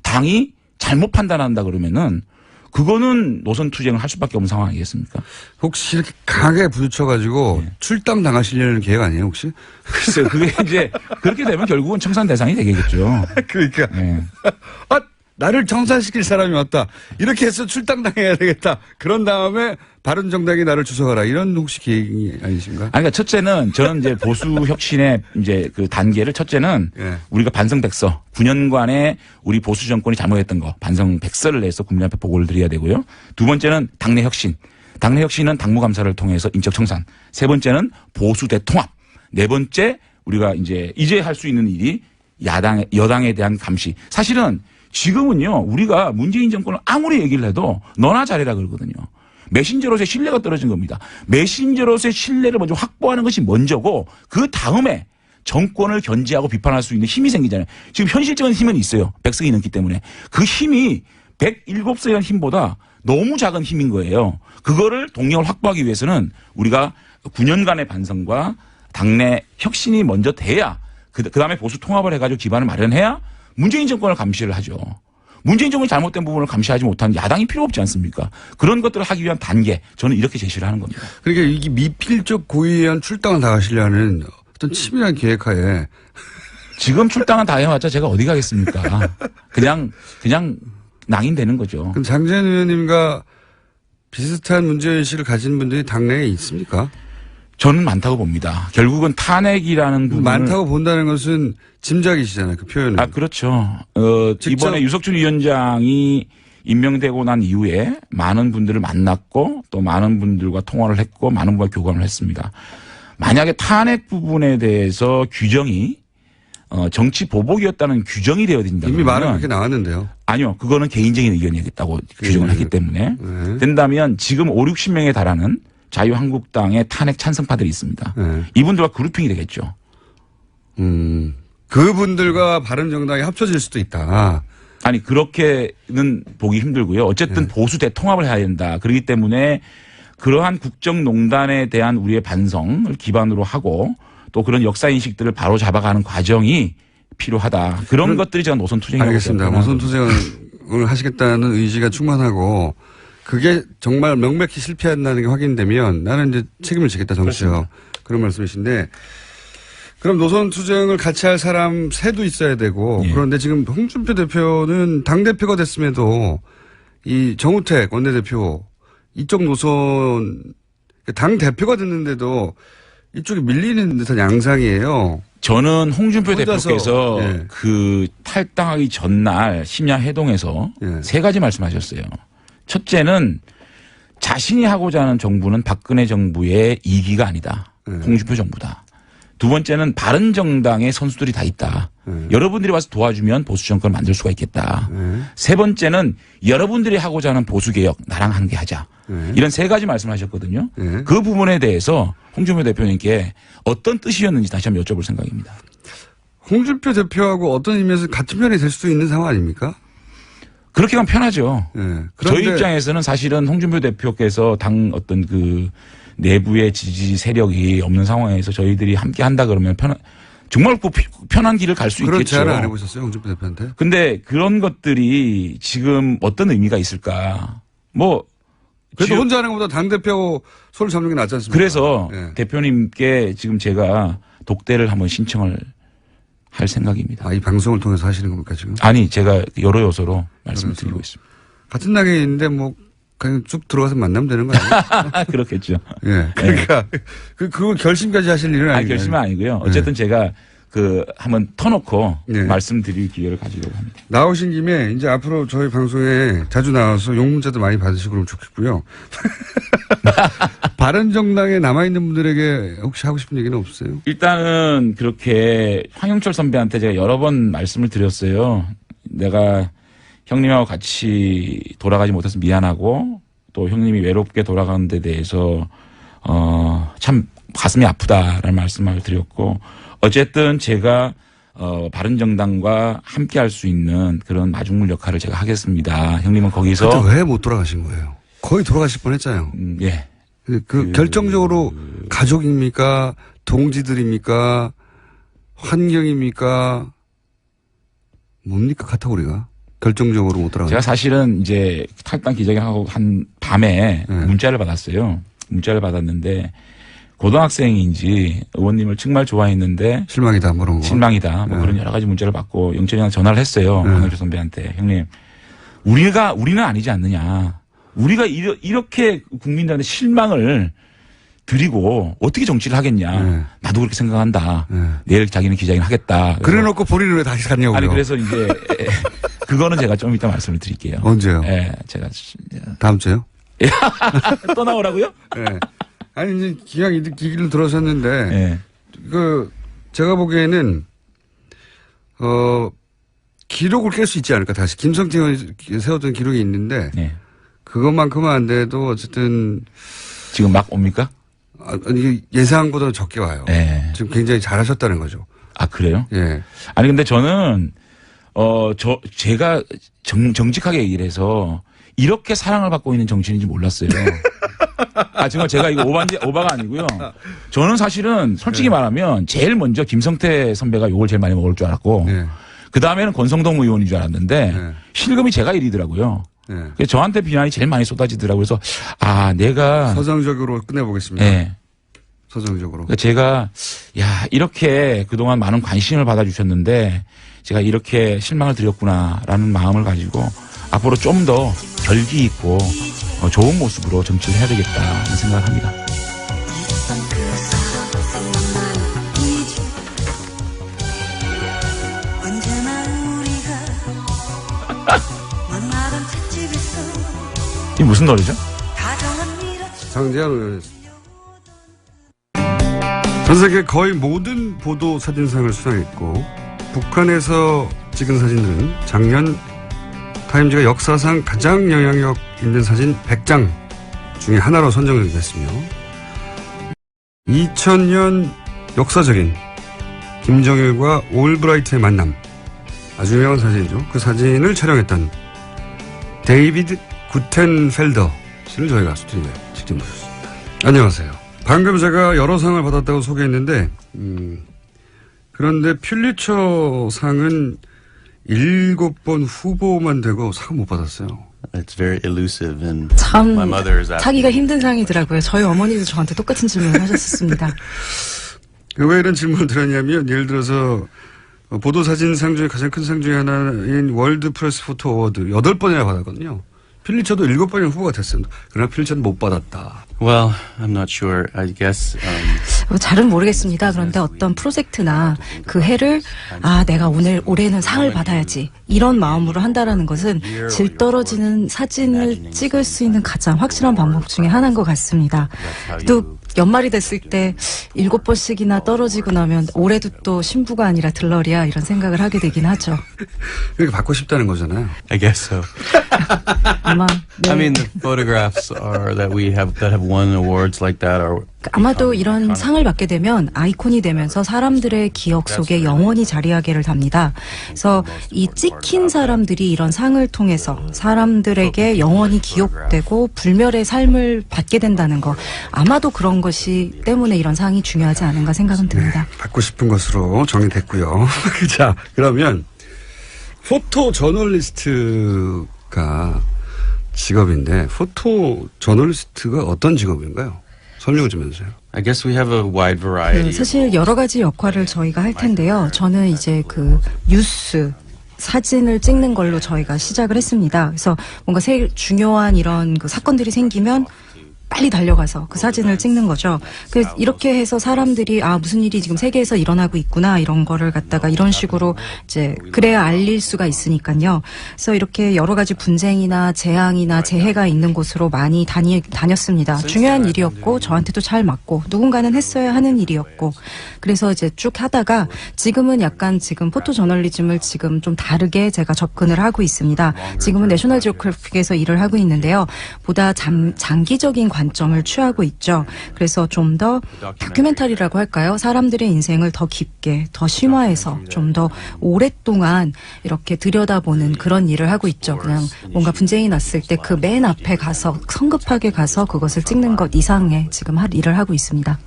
당이 잘못 판단한다 그러면은 그거는 노선 투쟁을 할 수밖에 없는 상황 아니겠습니까? 혹시 이렇게 강하게 부딪혀가지고 출당 당하시려는 계획 아니에요, 혹시? 글쎄요, 그게 이제 그렇게 되면 결국은 청산 대상이 되겠죠. 그러니까. 네. 나를 청산시킬 사람이 왔다. 이렇게 해서 출당당해야 되겠다. 그런 다음에 바른정당이 나를 주석하라. 이런 혹시 계획이 아니신가? 그러니까 첫째는 저는 이제 보수 혁신의 이제 그 단계를 첫째는 우리가 반성 백서 9년간의 우리 보수 정권이 잘못했던 거 반성 백서를 내서 국민 앞에 보고를 드려야 되고요. 두 번째는 당내 혁신. 당내 혁신은 당무감사를 통해서 인적 청산. 세 번째는 보수 대통합. 네 번째 우리가 이제 할 수 있는 일이 여당에 대한 감시. 사실은 지금은요, 우리가 문재인 정권을 아무리 얘기를 해도 너나 잘해라 그러거든요. 메신저로서의 신뢰가 떨어진 겁니다. 메신저로서의 신뢰를 먼저 확보하는 것이 먼저고 그 다음에 정권을 견제하고 비판할 수 있는 힘이 생기잖아요. 지금 현실적인 힘은 있어요. 100석이 넘기 때문에. 그 힘이 107석이라는 힘보다 너무 작은 힘인 거예요. 그거를 동력을 확보하기 위해서는 우리가 9년간의 반성과 당내 혁신이 먼저 돼야 그다음에 보수 통합을 해가지고 기반을 마련해야 문재인 정권을 감시를 하죠. 문재인 정권이 잘못된 부분을 감시하지 못하는 야당이 필요 없지 않습니까? 그런 것들을 하기 위한 단계 저는 이렇게 제시를 하는 겁니다. 그러니까 이게 미필적 고의한 출당을 다 하시려는 어떤 치밀한 계획하에 지금 출당은 다 해왔자 제가 어디 가겠습니까? 그냥 낭인되는 거죠. 그럼 장재현 의원님과 비슷한 문제의식을 가진 분들이 당내에 있습니까? 저는 많다고 봅니다. 결국은 탄핵이라는 부분을. 많다고 본다는 것은 짐작이시잖아요. 그 표현은. 아, 그렇죠. 이번에 유석준 위원장이 임명되고 난 이후에 많은 분들을 만났고 또 많은 분들과 통화를 했고 많은 분과 교감을 했습니다. 만약에 탄핵 부분에 대해서 규정이 정치 보복이었다는 규정이 되어진다. 이미 말은 그렇게 나왔는데요. 아니요. 그거는 개인적인 의견이겠다고 규정을 했기 때문에. 네. 된다면 지금 5, 60명에 달하는 자유한국당의 탄핵 찬성파들이 있습니다. 네. 이분들과 그룹핑이 되겠죠. 그분들과 바른정당이 합쳐질 수도 있다. 아니 그렇게는 보기 힘들고요. 어쨌든 보수 대통합을 해야 된다. 그렇기 때문에 그러한 국정농단에 대한 우리의 반성을 기반으로 하고 또 그런 역사인식들을 바로 잡아가는 과정이 필요하다. 그런 것들이 제가 노선투쟁이라고 알겠습니다. 노선투쟁을 하시겠다는 의지가 충만하고 그게 정말 명백히 실패한다는 게 확인되면 나는 이제 책임을 지겠다 정치적. 그렇습니다. 그런 말씀이신데 그럼 노선투쟁을 같이 할 사람 새도 있어야 되고 예. 그런데 지금 홍준표 대표는 당대표가 됐음에도 이 정우택 원내대표 이쪽 노선 당대표가 됐는데도 이쪽이 밀리는 듯한 양상이에요. 저는 홍준표 혼자서, 대표께서 예. 그 탈당하기 전날 심야 회동에서 예. 3가지 말씀하셨어요. 첫째는 자신이 하고자 하는 정부는 박근혜 정부의 2기가 아니다. 홍준표 정부다. 두 번째는 바른정당의 선수들이 다 있다. 여러분들이 와서 도와주면 보수 정권을 만들 수가 있겠다. 세 번째는 여러분들이 하고자 하는 보수개혁 나랑 함께하자. 이런 3가지 말씀하셨거든요. 그 부분에 대해서 홍준표 대표님께 어떤 뜻이었는지 다시 한번 여쭤볼 생각입니다. 홍준표 대표하고 어떤 의미에서 같은 편이 될 수도 있는 상황 아닙니까? 그렇게 하면 편하죠. 네. 저희 입장에서는 사실은 홍준표 대표께서 당 어떤 그 내부의 지지 세력이 없는 상황에서 저희들이 함께 한다 그러면 정말 편한 길을 갈 수 있겠죠. 그런 제안을 안 해보셨어요? 홍준표 대표한테? 근데 그런 것들이 지금 어떤 의미가 있을까? 그래도 혼자 하는 것보다 당대표하고 손을 잡는 게 낫지 않습니까? 그래서 네. 대표님께 지금 제가 독대를 한번 신청을 할 생각입니다. 이 방송을 통해서 하시는 겁니까, 지금? 아니, 제가 여러 요소로 말씀을 드리고 있습니다. 같은 당에 있는데 그냥 쭉 들어가서 만나면 되는 거 아니에요? 그렇겠죠. 예. 그러니까, 그거 결심까지 하실 일은 아니에요. 결심은 아니고요. 어쨌든 제가 한번 터놓고 말씀드릴 기회를 가지려고 합니다. 나오신 김에 이제 앞으로 저희 방송에 자주 나와서 욕 문자도 많이 받으시고 그러면 좋겠고요. 바른정당에 남아있는 분들에게 혹시 하고 싶은 얘기는 없어요? 일단은 그렇게 황영철 선배한테 제가 여러 번 말씀을 드렸어요. 내가 형님하고 같이 돌아가지 못해서 미안하고 또 형님이 외롭게 돌아가는 데 대해서 참 가슴이 아프다라는 말씀을 드렸고 어쨌든 제가 바른정당과 함께 할 수 있는 그런 마중물 역할을 제가 하겠습니다. 형님은 거기서 왜 못 돌아가신 거예요? 거의 돌아가실 뻔했잖아요. 예. 결정적으로 가족입니까? 동지들입니까? 환경입니까? 뭡니까 카테고리가? 결정적으로 못 돌아가요. 제가 사실은 이제 탈당 기자회견하고 한 밤에 문자를 받았어요. 문자를 받았는데 고등학생인지 의원님을 정말 좋아했는데 실망이다 실망이다 그런 여러 가지 문자를 받고 영철이한테 전화를 했어요. 황영철 선배한테. 형님 우리는 아니지 않느냐. 우리가 이렇게 국민들한테 실망을 드리고 어떻게 정치를 하겠냐. 나도 그렇게 생각한다. 내일 자기는 기자회견 하겠다. 그래놓고 본인은 왜 다시 갔냐고요. 아니 그래서 이제 그거는 제가 좀 이따 말씀을 드릴게요. 언제요? 예, 제가 다음 주요? 또 나오라고요? 네. 아니 이제 기왕 기기를 들어섰는데 네. 제가 보기에는 기록을 깰 수 있지 않을까 다시 김성태가 세웠던 기록이 있는데 네. 그것만큼은 안 돼도 어쨌든 지금 막 옵니까? 아니, 예상보다 적게 와요. 네. 지금 굉장히 잘하셨다는 거죠. 아, 그래요? 예. 아니, 근데 저는, 제가 정직하게 얘기를 해서 이렇게 사랑을 받고 있는 정치인인지 몰랐어요. 아, 정말 제가 이거 오바가 아니고요. 저는 사실은 솔직히 말하면 제일 먼저 김성태 선배가 욕을 제일 많이 먹을 줄 알았고, 네. 그 다음에는 권성동 의원인 줄 알았는데, 네. 실검이 제가 1위더라고요. 네. 그래서 저한테 비난이 제일 많이 쏟아지더라고요. 그래서, 내가. 서정적으로 끝내보겠습니다. 네. 서정적으로. 그러니까 제가, 이렇게 그동안 많은 관심을 받아주셨는데, 제가 이렇게 실망을 드렸구나라는 마음을 가지고, 앞으로 좀 더 결기 있고, 좋은 모습으로 정치를 해야 되겠다는 생각을 합니다. 이 무슨 노래죠? 장재환 의원이었습니다. 전 세계 거의 모든 보도 사진상을 수상했고 북한에서 찍은 사진들은 작년 타임즈가 역사상 가장 영향력 있는 사진 100장 중에 하나로 선정이 됐으며 2000년 역사적인 김정일과 올브라이트의 만남 아주 유명한 사진이죠. 그 사진을 촬영했던 데이비드 구텐펠더 씨를 저희가 스튜디오에 직접 모셨습니다. 안녕하세요. 방금 제가 여러 상을 받았다고 소개했는데 그런데 퓰리처 상은 7번 후보만 되고 상 못 받았어요. It's very elusive and 참 my mother is 타기가 힘든 상이더라고요. 저희 어머니도 저한테 똑같은 질문을 하셨었습니다. 왜 이런 질문을 드렸냐면 예를 들어서 보도사진상 중에 가장 큰 상 중에 하나인 월드 프레스 포토 어워드 8번이나 받았거든요. 퓰리처도 7번이나 후보가 됐어요. 그러나 퓰리처는 못 받았다. Well, I'm not sure. I guess 잘은 모르겠습니다. 그런데 어떤 프로젝트나 그 해를 내가 올해는 상을 받아야지 이런 마음으로 한다라는 것은 질 떨어지는 사진을 찍을 수 있는 가장 확실한 방법 중에 하나인 것 같습니다. 또 연말이 됐을 때 7번씩이나 떨어지고 나면 올해도 또 신부가 아니라 들러리야 이런 생각을 하게 되긴 하죠. 그러니까 받고 싶다는 거잖아요. I guess so. 아마 네. I mean, the photographs that have won awards like that are 아마도 이런 상을 받게 되면 아이콘이 되면서 사람들의 기억 속에 영원히 자리하게를 답니다. 그래서 이 찍힌 사람들이 이런 상을 통해서 사람들에게 영원히 기억되고 불멸의 삶을 받게 된다는 거 아마도 그런 것이 때문에 이런 상이 중요하지 않은가 생각은 듭니다. 네, 받고 싶은 것으로 정리됐고요. 자, 그러면 포토 저널리스트가 직업인데 포토 저널리스트가 어떤 직업인가요? 설명을 좀 해주세요. I guess we have a wide variety. 사실 여러 가지 역할을 저희가 할 텐데요. 저는 이제 그 뉴스 사진을 찍는 걸로 저희가 시작을 했습니다. 그래서 뭔가 중요한 이런 그 사건들이 생기면 빨리 달려가서 그 사진을 찍는 거죠. 그래서 이렇게 해서 사람들이 무슨 일이 지금 세계에서 일어나고 있구나 이런 거를 갖다가 이런 식으로 이제 그래야 알릴 수가 있으니까요. 그래서 이렇게 여러 가지 분쟁이나 재앙이나 재해가 있는 곳으로 많이 다녔습니다. 중요한 일이었고 저한테도 잘 맞고 누군가는 했어야 하는 일이었고 그래서 이제 쭉 하다가 지금은 약간 지금 포토 저널리즘을 지금 좀 다르게 제가 접근을 하고 있습니다. 지금은 내셔널 지오그래픽에서 일을 하고 있는데요. 보다 장기적인 관점을 취하고 있죠. 그래서 좀 더 다큐멘터리라고 할까요? 사람들의 인생을 더 깊게, 더 심화해서 좀 더 오랫동안 이렇게 들여다보는 그런 일을 하고 있죠. 그냥 뭔가 분쟁이 났을 때 그 맨 앞에 가서 성급하게 가서 그것을 찍는 것 이상의 지금 일을 하고 있습니다.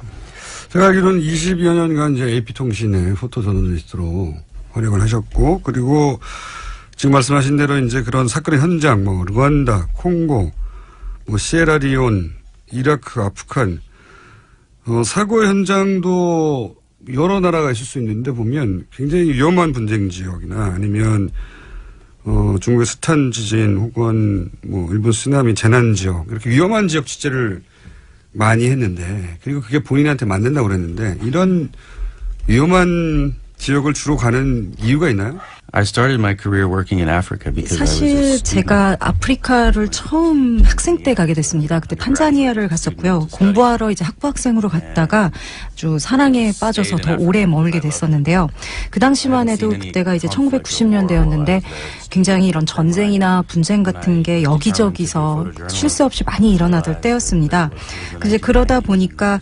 제가 알기로는 20여 년간 이제 AP통신의 포토 저널리스트로 활약을 하셨고 그리고 지금 말씀하신 대로 이제 그런 사건의 현장, 르완다, 콩고, 시에라리온, 이라크, 아프간, 사고 현장도 여러 나라가 있을 수 있는데 보면 굉장히 위험한 분쟁 지역이나 아니면, 중국의 스탄 지진 혹은 일본 쓰나미 재난 지역, 이렇게 위험한 지역 취재를 많이 했는데, 그리고 그게 본인한테 맞는다고 그랬는데, 이런 위험한 지역을 주로 가는 이유가 있나요? I started my career working in Africa because I was a 사실 student. 제가 아프리카를 처음 학생 때 가게 됐습니다. 그때 탄자니아를 갔었고요. 공부하러 이제 학부학생으로 갔다가 아주 사랑에 빠져서 더 오래 머물게 됐었는데요. 그 당시만 해도 그때가 이제 1990년대였는데 굉장히 이런 전쟁이나 분쟁 같은 게 여기저기서 쉴 새 없이 많이 일어나던 때였습니다. 이제 그러다 보니까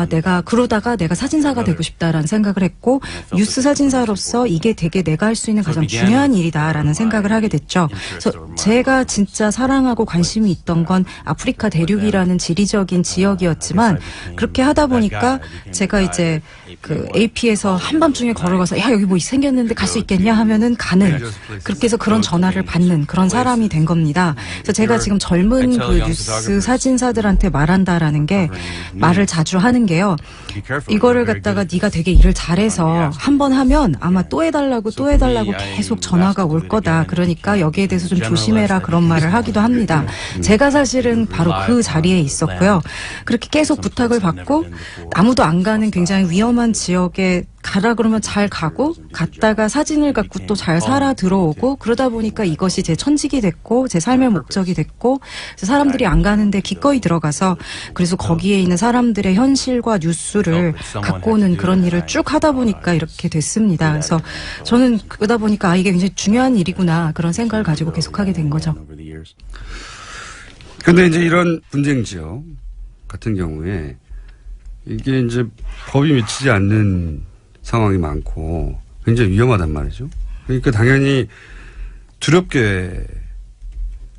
내가 그러다가 내가 사진사가 되고 싶다라는 생각을 했고 뉴스 사진사로서 이게 되게 내가 할 수 있는 가장 중요한 일이다라는 생각을 하게 됐죠. 그래서 제가 진짜 사랑하고 관심이 있던 건 아프리카 대륙이라는 지리적인 지역이었지만 그렇게 하다 보니까 제가 이제 그 AP에서 한밤중에 걸어가서 야 여기 뭐 생겼는데 갈 수 있겠냐 하면은 가는 그렇게 해서 그런 전화를 받는 그런 사람이 된 겁니다. 그래서 제가 지금 젊은 그 뉴스 사진사들한테 말한다라는 게 말을 자주 하는 게요. 이거를 갖다가 네가 되게 일을 잘해서 한 번 하면 아마 또 해달라고 계속 전화가 올 거다. 그러니까 여기에 대해서 좀 조심해라 그런 말을 하기도 합니다. 제가 사실은 바로 그 자리에 있었고요. 그렇게 계속 부탁을 받고 아무도 안 가는 굉장히 위험한 지역에 가라 그러면 잘 가고 갔다가 사진을 갖고 또 잘 살아 들어오고 그러다 보니까 이것이 제 천직이 됐고 제 삶의 목적이 됐고 사람들이 안 가는데 기꺼이 들어가서 그래서 거기에 있는 사람들의 현실과 뉴스를 갖고 오는 그런 일을 쭉 하다 보니까 이렇게 됐습니다. 그래서 저는 그러다 보니까 이게 굉장히 중요한 일이구나 그런 생각을 가지고 계속하게 된 거죠. 근데 이제 이런 분쟁 지역 같은 경우에 이게 이제 법이 미치지 않는 상황이 많고 굉장히 위험하단 말이죠. 그러니까 당연히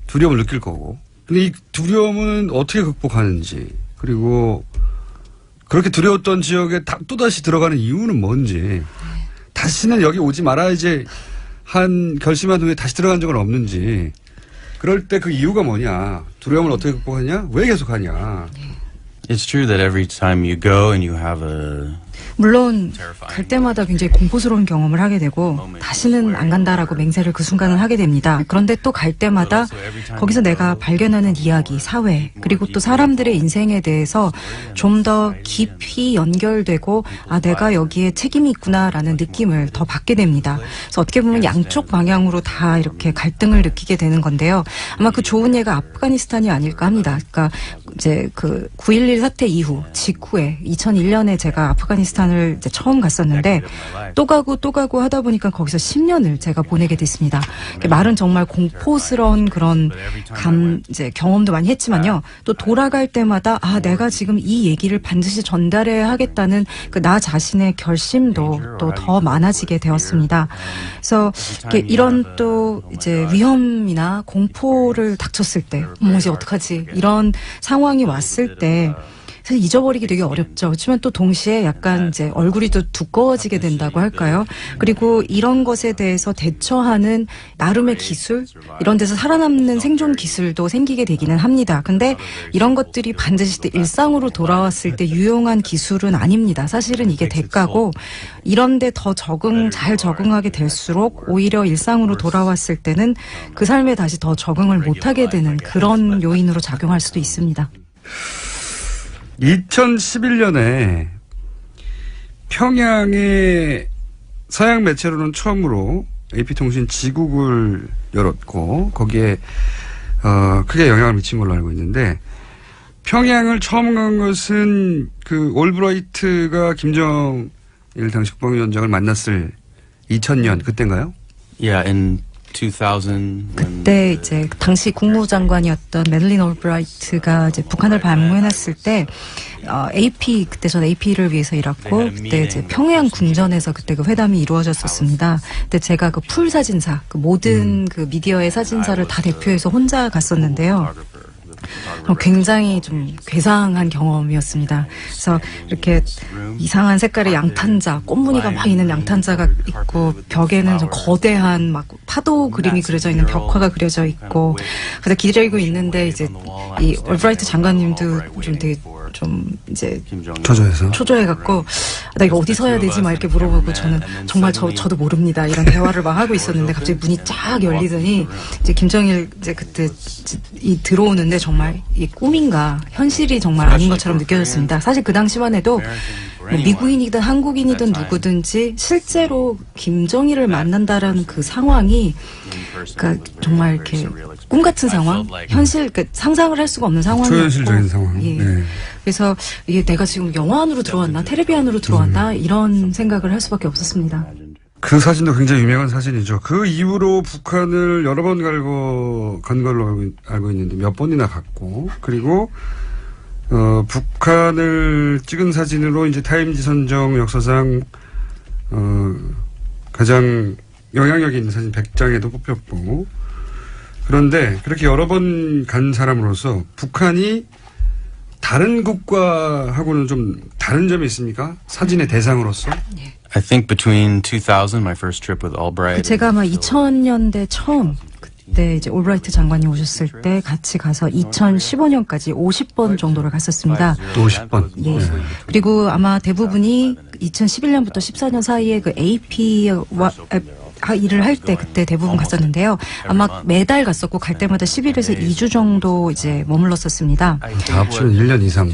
두려움을 느낄 거고. 근데 이 두려움은 어떻게 극복하는지 그리고 그렇게 두려웠던 지역에 또다시 들어가는 이유는 뭔지 다시는 여기 오지 말아야지 한 결심한 후에 다시 들어간 적은 없는지 그럴 때 그 이유가 뭐냐 두려움을 어떻게 극복하냐 왜 계속하냐. It's true that every time you go and you have a 물론 갈 때마다 굉장히 공포스러운 경험을 하게 되고 다시는 안 간다라고 맹세를 그 순간은 하게 됩니다. 그런데 또 갈 때마다 거기서 내가 발견하는 이야기, 사회 그리고 또 사람들의 인생에 대해서 좀 더 깊이 연결되고 내가 여기에 책임이 있구나라는 느낌을 더 받게 됩니다. 그래서 어떻게 보면 양쪽 방향으로 다 이렇게 갈등을 느끼게 되는 건데요. 아마 그 좋은 예가 아프가니스탄이 아닐까 합니다. 그러니까 이제 그 9.11 사태 이후 직후에 2001년에 제가 아프가니스탄을 이제 처음 갔었는데 또 가고 하다 보니까 거기서 10년을 제가 보내게 됐습니다. 말은 정말 공포스러운 그런 이제 경험도 많이 했지만요. 또 돌아갈 때마다 내가 지금 이 얘기를 반드시 전달해야 하겠다는 그 나 자신의 결심도 또 더 많아지게 되었습니다. 그래서 이런 또 이제 위험이나 공포를 닥쳤을 때 이제 어떡하지 이런 상황이 왔을 때 사실 잊어버리기 되게 어렵죠. 그렇지만 또 동시에 약간 이제 얼굴이 또 두꺼워지게 된다고 할까요? 그리고 이런 것에 대해서 대처하는 나름의 기술, 이런 데서 살아남는 생존 기술도 생기게 되기는 합니다. 근데 이런 것들이 반드시 일상으로 돌아왔을 때 유용한 기술은 아닙니다. 사실은 이게 대가고 이런 데 더 잘 적응하게 될수록 오히려 일상으로 돌아왔을 때는 그 삶에 다시 더 적응을 못하게 되는 그런 요인으로 작용할 수도 있습니다. 2011년에 평양의 서양 매체로는 처음으로 AP통신 지국을 열었고 거기에 크게 영향을 미친 걸로 알고 있는데 평양을 처음 간 것은 그 올브라이트가 김정일 당시 국방위원장을 만났을 2000년 그때인가요? Yeah, in 2000. 그때 이제 당시 국무장관이었던 매들린 올브라이트가 이제 북한을 방문했을 때 AP 그때 전 AP를 위해서 일했고 그때 이제 평양 궁전에서 그때 그 회담이 이루어졌었습니다. 그때 제가 그 풀 사진사 그 모든 그 미디어의 사진사를 다 대표해서 혼자 갔었는데요. 굉장히 좀 괴상한 경험이었습니다. 그래서 이렇게 이상한 색깔의 양탄자, 꽃무늬가 막 있는 양탄자가 있고 벽에는 좀 거대한 막 파도 그림이 그려져 있는 벽화가 그려져 있고 그래서 기다리고 있는데 이제 이 올브라이트 장관님도 좀 되게 좀 이제 초조해갖고 나 이거 어디 서야 되지 막 이렇게 물어보고 저는 정말 저도 모릅니다 이런 대화를 막 하고 있었는데 갑자기 문이 쫙 열리더니 이제 김정일 이제 그때 들어오는데 정말 이 꿈인가 현실이 정말 아닌 것처럼 느껴졌습니다. 사실 그 당시만 해도 미국인이든 한국인이든 누구든지 실제로 김정일을 만난다라는 그 상황이 그러니까 정말 이렇게 꿈 같은 상황, 현실 그러니까 상상을 할 수가 없는 상황이었고 초현실적인 상황. 예. 네. 그래서 이게 내가 지금 영화 안으로 들어왔나 테레비 안으로 들어왔나 이런 생각을 할 수밖에 없었습니다. 그 사진도 굉장히 유명한 사진이죠. 그 이후로 북한을 여러 번 간 걸로 알고 있는데 몇 번이나 갔고, 그리고 북한을 찍은 사진으로 이제 타임지 선정 역사상 가장 영향력 있는 사진 100장에도 뽑혔고, 그런데 그렇게 여러 번 간 사람으로서 북한이 다른 국가하고는 좀 다른 점이 있습니까? 사진의 대상으로서? I think between 2000, my first trip with Albright. 제가 아마 2000년대 처음 그때 이제 올브라이트 장관이 오셨을 때 같이 가서 2015년까지 50번 정도를 갔었습니다. 50번. 예. 그리고 아마 대부분이 2011년부터 14년 사이에 그 AP와 일을 할 때 그때 대부분 갔었는데요. 아마 매달 갔었고 갈 때마다 10일에서 2주 정도 이제 머물렀었습니다. 다 합치면 1년 이상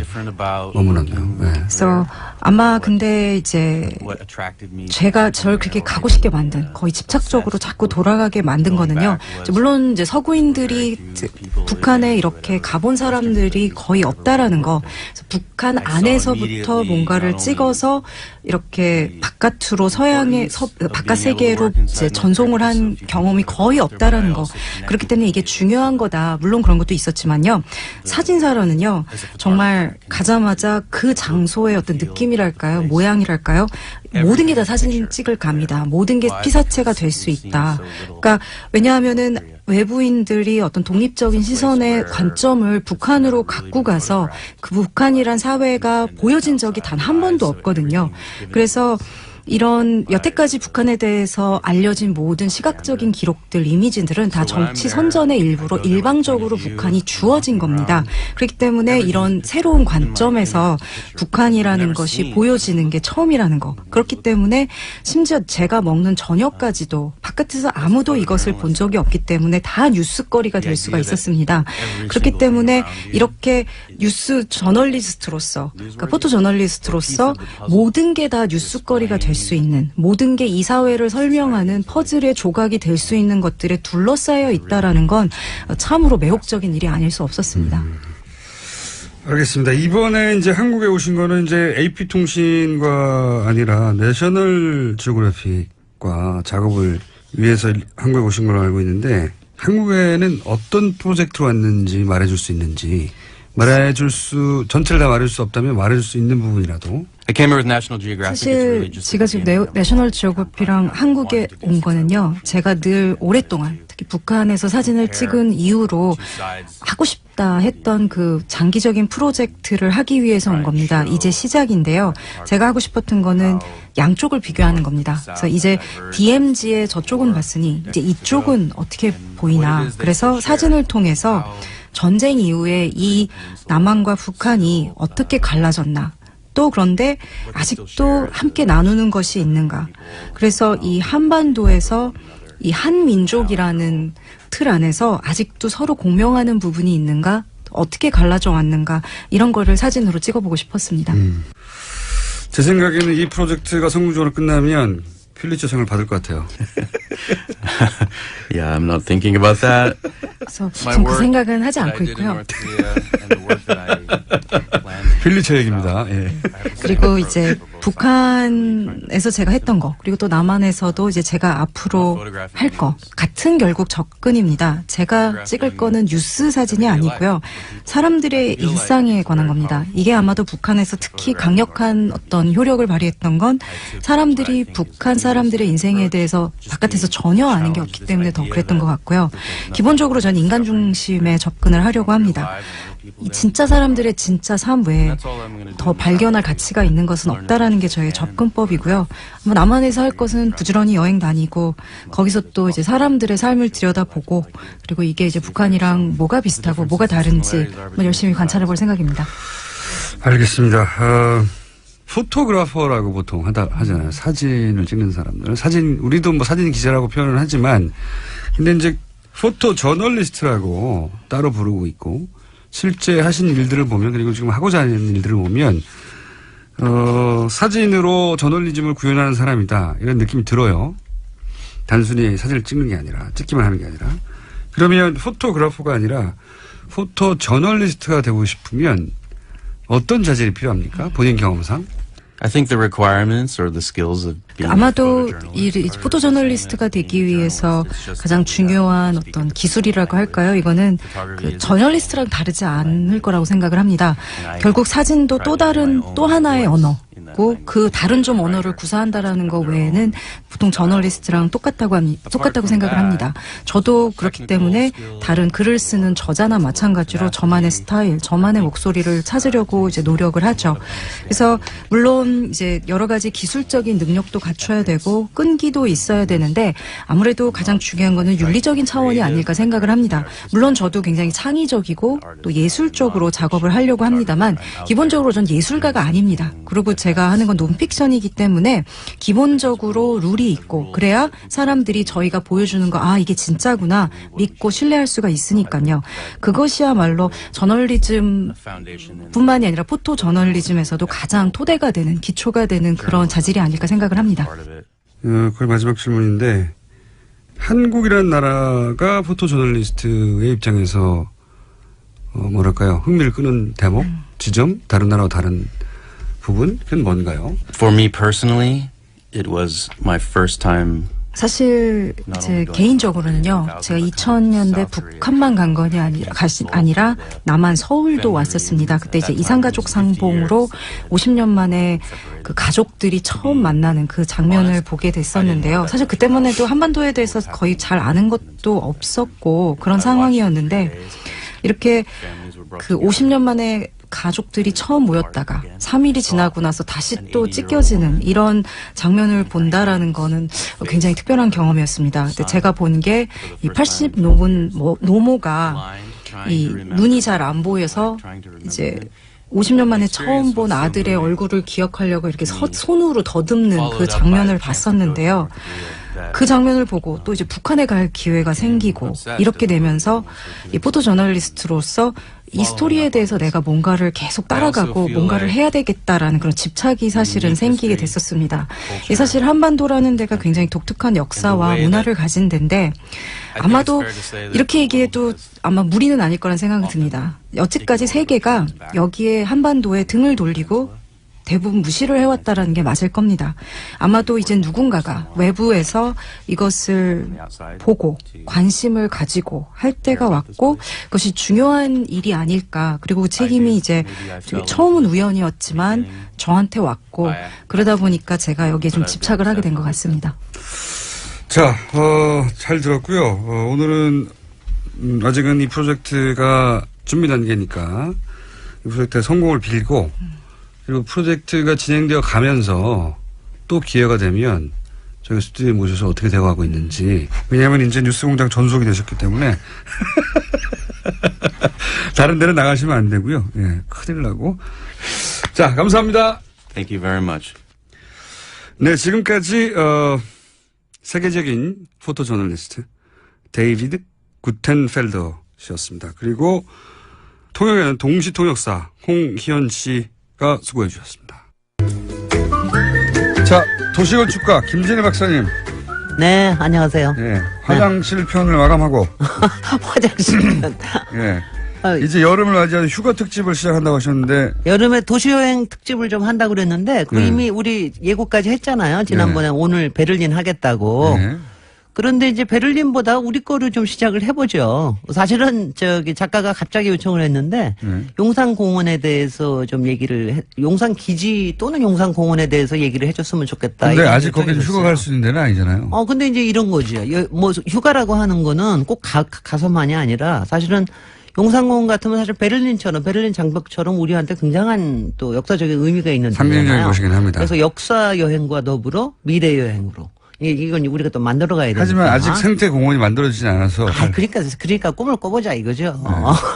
머물렀네요. 네. 그래서 아마 근데 이제 제가 저를 그렇게 가고 싶게 만든 거의 집착적으로 자꾸 돌아가게 만든 거는요. 물론 이제 서구인들이 북한에 이렇게 가본 사람들이 거의 없다라는 거. 그래서 북한 안에서부터 뭔가를 찍어서 이렇게 바깥으로 바깥 세계로 이제 전송을 한 경험이 거의 없다라는 거. 그렇기 때문에 이게 중요한 거다. 물론 그런 것도 있었지만요. 사진사로는요. 정말 가자마자 그 장소의 어떤 느낌이랄까요? 모양이랄까요? 모든 게 다 사진 찍을 갑니다. 모든 게 피사체가 될 수 있다. 그러니까 왜냐하면은 외부인들이 어떤 독립적인 시선의 관점을 북한으로 갖고 가서 그 북한이란 사회가 보여진 적이 단 한 번도 없거든요. 그래서 이런 여태까지 북한에 대해서 알려진 모든 시각적인 기록들, 이미지들은 다 정치 선전의 일부로 일방적으로 북한이 주어진 겁니다. 그렇기 때문에 이런 새로운 관점에서 북한이라는 것이 보여지는 게 처음이라는 거. 그렇기 때문에 심지어 제가 먹는 저녁까지도 바깥에서 아무도 이것을 본 적이 없기 때문에 다 뉴스거리가 될 수가 있었습니다. 그렇기 때문에 이렇게 뉴스 저널리스트로서, 그러니까 포토 저널리스트로서 모든 게 다 뉴스거리가 될 수 있는, 모든 게 이 사회를 설명하는 퍼즐의 조각이 될 수 있는 것들에 둘러싸여 있다라는 건 참으로 매혹적인 일이 아닐 수 없었습니다. 알겠습니다. 이번에 이제 한국에 오신 거는 이제 AP통신과 아니라 내셔널 지오그래픽과 작업을 위해서 한국에 오신 걸로 알고 있는데, 한국에는 어떤 프로젝트로 왔는지 말해줄 수 있는지, 전체를 다 말해줄 수 없다면 말해줄 수 있는 부분이라도. I came here with National Geographic. 사실 제가 지금 내셔널 지오그래피랑 한국에 온 거는요. 제가 늘 오랫동안 특히 북한에서 사진을 찍은 이후로 하고 싶다 했던 그 장기적인 프로젝트를 하기 위해서 온 겁니다. 이제 시작인데요. 제가 하고 싶었던 거는 양쪽을 비교하는 겁니다. 그래서 이제 DMZ의 저쪽은 봤으니 이제 이쪽은 어떻게 보이나. 그래서 사진을 통해서 전쟁 이후에 이 남한과 북한이 어떻게 갈라졌나. 또 그런데 아직도 함께 나누는 것이 있는가. 그래서 이 한반도에서 이 한민족이라는 틀 안에서 아직도 서로 공명하는 부분이 있는가. 어떻게 갈라져 왔는가. 이런 거를 사진으로 찍어보고 싶었습니다. 제 생각에는 이 프로젝트가 성공적으로 끝나면 퓰리처상을 받을 것 같아요. Yeah, I'm not thinking about that. 그래서 지금 그 생각은 하지 않고 있고요. 퓰리처 얘기입니다. 예. 그리고 이제 북한에서 제가 했던 거, 그리고 또 남한에서도 이제 제가 앞으로 할 거, 같은 결국 접근입니다. 제가 찍을 거는 뉴스 사진이 아니고요. 사람들의 일상에 관한 겁니다. 이게 아마도 북한에서 특히 강력한 어떤 효력을 발휘했던 건 사람들이 북한 사람들의 인생에 대해서 바깥에서 전혀 아는 게 없기 때문에 더 그랬던 것 같고요. 기본적으로 저는 인간 중심의 접근을 하려고 합니다. 이 진짜 사람들의 진짜 삶 외에 더 발견할 가치가 있는 것은 없다라는 게 저의 접근법이고요. 남한에서 할 것은 부지런히 여행 다니고 거기서 또 이제 사람들의 삶을 들여다보고 그리고 이게 이제 북한이랑 뭐가 비슷하고 뭐가 다른지 열심히 관찰해 볼 생각입니다. 알겠습니다. 포토그래퍼라고 보통 하잖아요. 사진을 찍는 사람들. 우리도 뭐 사진 기자라고 표현을 하지만 근데 이제 포토 저널리스트라고 따로 부르고 있고 실제 하신 일들을 보면 그리고 지금 하고자 하는 일들을 보면 사진으로 저널리즘을 구현하는 사람이다. 이런 느낌이 들어요. 단순히 사진을 찍는 게 아니라, 찍기만 하는 게 아니라. 그러면 포토그래퍼가 아니라 포토 저널리스트가 되고 싶으면 어떤 자질이 필요합니까? 본인 경험상? I think the requirements or the skills of being 아마도 a photojournalist 이 포토저널리스트가 되기 위해서 가장 중요한 어떤 기술이라고 할까요? 이거는 그 저널리스트랑 다르지 않을 거라고 생각을 합니다. 결국 사진도 또 다른 또 하나의 언어고 그 다른 좀 언어를 구사한다라는 거 외에는 보통 저널리스트랑 똑같다고 생각을 합니다. 저도 그렇기 때문에 다른 글을 쓰는 저자나 마찬가지로 저만의 스타일, 저만의 목소리를 찾으려고 이제 노력을 하죠. 그래서 물론 이제 여러 가지 기술적인 능력도 갖춰야 되고 끈기도 있어야 되는데 아무래도 가장 중요한 거는 윤리적인 차원이 아닐까 생각을 합니다. 물론 저도 굉장히 창의적이고 또 예술적으로 작업을 하려고 합니다만 기본적으로 전 예술가가 아닙니다. 그리고 제가 하는 건 논픽션이기 때문에 기본적으로 룰이 있고 그래야 사람들이 저희가 보여주는 거 이게 진짜구나 믿고 신뢰할 수가 있으니까요. 그것이야말로 저널리즘 뿐만이 아니라 포토 저널리즘에서도 가장 토대가 되는 기초가 되는 그런 자질이 아닐까 생각을 합니다. 거의 마지막 질문인데 한국이라는 나라가 포토 저널리스트의 입장에서 뭐랄까요? 흥미를 끄는 대목, 지점, 다른 나라와 다른 부분, 그건 뭔가요? For me personally, it was my first time. 사실 제 개인적으로는요. 제가 2000년대 북한만 간 건이 아니라 남한 서울도 왔었습니다. 그때 이제 이산가족 상봉으로 50년 만에 그 가족들이 처음 만나는 그 장면을 보게 됐었는데요. 사실 그때만 해도 한반도에 대해서 거의 잘 아는 것도 없었고 그런 상황이었는데 이렇게 그 50년 만에 가족들이 처음 모였다가 3일이 지나고 나서 다시 또 찢겨지는 이런 장면을 본다라는 거는 굉장히 특별한 경험이었습니다. 근데 제가 본 게 이 80 노모가 이 눈이 잘 안 보여서 이제 50년 만에 처음 본 아들의 얼굴을 기억하려고 이렇게 손으로 더듬는 그 장면을 봤었는데요. 그 장면을 보고 또 이제 북한에 갈 기회가 생기고 이렇게 되면서 이 포토 저널리스트로서 이 스토리에 대해서 내가 뭔가를 계속 따라가고 뭔가를 해야 되겠다라는 그런 집착이 사실은 생기게 됐었습니다. 이 사실 한반도라는 데가 굉장히 독특한 역사와 문화를 가진 데인데 아마도 이렇게 얘기해도 아마 무리는 아닐 거란 생각이 듭니다. 여태까지 세계가 여기에 한반도에 등을 돌리고 대부분 무시를 해왔다라는 게 맞을 겁니다. 아마도 이제 누군가가 외부에서 이것을 보고 관심을 가지고 할 때가 왔고 그것이 중요한 일이 아닐까. 그리고 책임이 이제 처음은 우연이었지만 저한테 왔고 그러다 보니까 제가 여기에 좀 집착을 하게 된 것 같습니다. 자, 잘 들었고요. 오늘은 아직은 이 프로젝트가 준비 단계니까 이 프로젝트의 성공을 빌고 그리고 프로젝트가 진행되어 가면서 또 기회가 되면 저희 스튜디오에 모셔서 어떻게 되어가고 있는지. 왜냐하면 이제 뉴스공장 전속이 되셨기 때문에 다른 데는 나가시면 안 되고요. 예, 큰일 나고. 자, 감사합니다. Thank you very much. 네, 지금까지 세계적인 포토 저널리스트 데이비드 구텐펠더 씨였습니다. 그리고 통역에는 동시통역사 홍희연 씨가 수고해 주셨습니다. 자, 도시건축가 김진애 박사님. 네, 안녕하세요. 예, 화장실 편을 마감하고. 화장실 편. 예. 이제 여름을 맞이하는 휴가 특집을 시작한다고 하셨는데. 여름에 도시여행 특집을 좀 한다고 그랬는데, 그 이미 우리 예고까지 했잖아요. 지난번에 오늘 베를린 하겠다고. 네. 그런데 이제 베를린보다 우리 거를 좀 시작을 해보죠. 사실은 작가가 갑자기 요청을 했는데 용산공원에 대해서 좀 용산기지 또는 용산공원에 대해서 얘기를 해줬으면 좋겠다. 근데 아직 거기서 휴가 갈 수 있는 데는 아니잖아요. 근데 이제 이런 거죠. 뭐 휴가라고 하는 거는 꼭 가서만이 아니라 사실은 용산공원 같으면 사실 베를린 장벽처럼 우리한테 굉장한 또 역사적인 의미가 있는 상징적인 데잖아요. 곳이긴 합니다. 그래서 역사 여행과 더불어 미래 여행으로. 이건 우리가 또 만들어 가야 되니까. 하지만 아직 생태 공원이 만들어지지 않아서. 그러니까 꿈을 꿔보자 이거죠.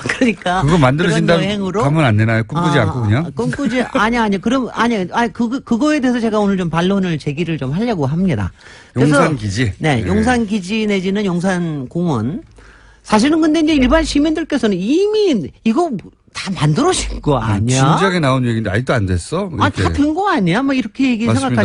그러니까. 그거 만들어진다고 가면 안 되나요? 꿈꾸지 않고 그냥? 꿈꾸지, 아니. 그거에 대해서 제가 오늘 좀 반론을 제기를 좀 하려고 합니다. 용산기지? 네, 용산기지 내지는 용산공원. 사실은 근데 이제 일반 시민들께서는 이미 이거 다 만들어진 거 아니야? 진작에 나온 얘기인데 아직도 안 됐어? 다 된 거 아니야? 뭐 이렇게 얘기 맞습니다.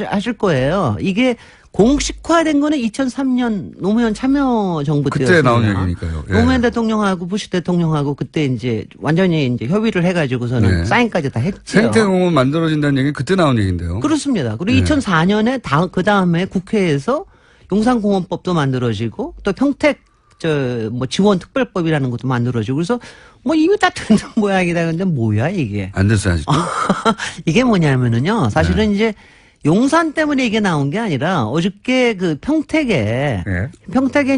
하실 거예요. 이게 공식화된 거는 2003년 노무현 참여 정부 때였습니다. 그때 나온 얘기니까요. 예. 노무현 대통령하고 부시 대통령하고 그때 이제 완전히 이제 협의를 해가지고서는 네. 사인까지 다 했죠. 생태공원 만들어진다는 얘기 그때 나온 얘기인데요. 그렇습니다. 그리고 네. 2004년에 그 다음에 국회에서 용산공원법도 만들어지고 또 평택 뭐 지원 특별법이라는 것도 만들어지고 그래서 뭐 이미 다 되는 모양이다. 근데 뭐야 이게? 안 됐어요 아직도. 이게 뭐냐면은요. 사실은 네. 이제 용산 때문에 이게 나온 게 아니라 어저께 그 평택에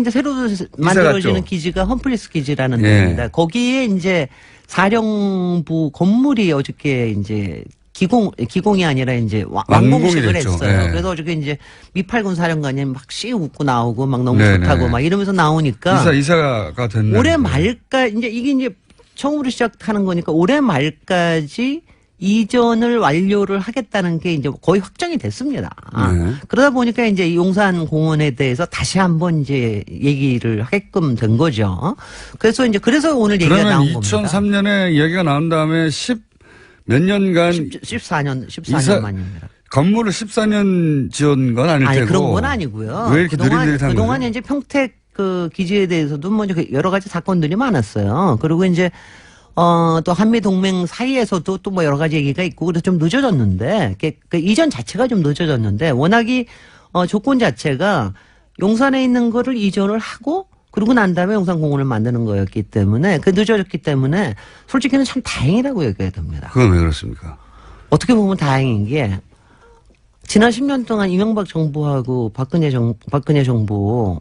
이제 새로 만들어지는 갔죠. 기지가 험플리스 기지라는 예. 데입니다. 거기에 이제 사령부 건물이 어저께 이제 기공이 아니라 이제 완공식을 됐죠. 했어요. 예. 그래서 어저께 이제 미팔군 사령관이 막 웃고 나오고 막 너무 네네. 좋다고 막 이러면서 나오니까 이사가 됐네. 올해 말까지 이게 이제 처음으로 시작하는 거니까 올해 말까지 이전을 완료를 하겠다는 게 이제 거의 확정이 됐습니다. 네. 그러다 보니까 이제 용산 공원에 대해서 다시 한번 이제 얘기를 하게끔 된 거죠. 그래서 오늘 얘기가 그러면 나온 겁니다. 2003년에 이야기가 나온 다음에 몇 년간 14년 만입니다. 건물을 14년 지은 건 아닐 아니 테고. 그런 건 아니고요. 왜 이렇게 느릿느릿한 그동안 거죠? 이제 평택 그 기지에 대해서도 뭐 여러 가지 사건들이 많았어요. 그리고 이제 또 한미 동맹 사이에서도 또 뭐 여러 가지 얘기가 있고 그래서 좀 늦어졌는데 그 이전 자체가 좀 늦어졌는데 워낙이 조건 자체가 용산에 있는 거를 이전을 하고 그러고 난 다음에 용산공원을 만드는 거였기 때문에 늦어졌기 때문에 솔직히는 참 다행이라고 얘기해야 됩니다. 그건 왜 그렇습니까? 어떻게 보면 다행인 게 지난 10년 동안 이명박 정부하고 박근혜 정부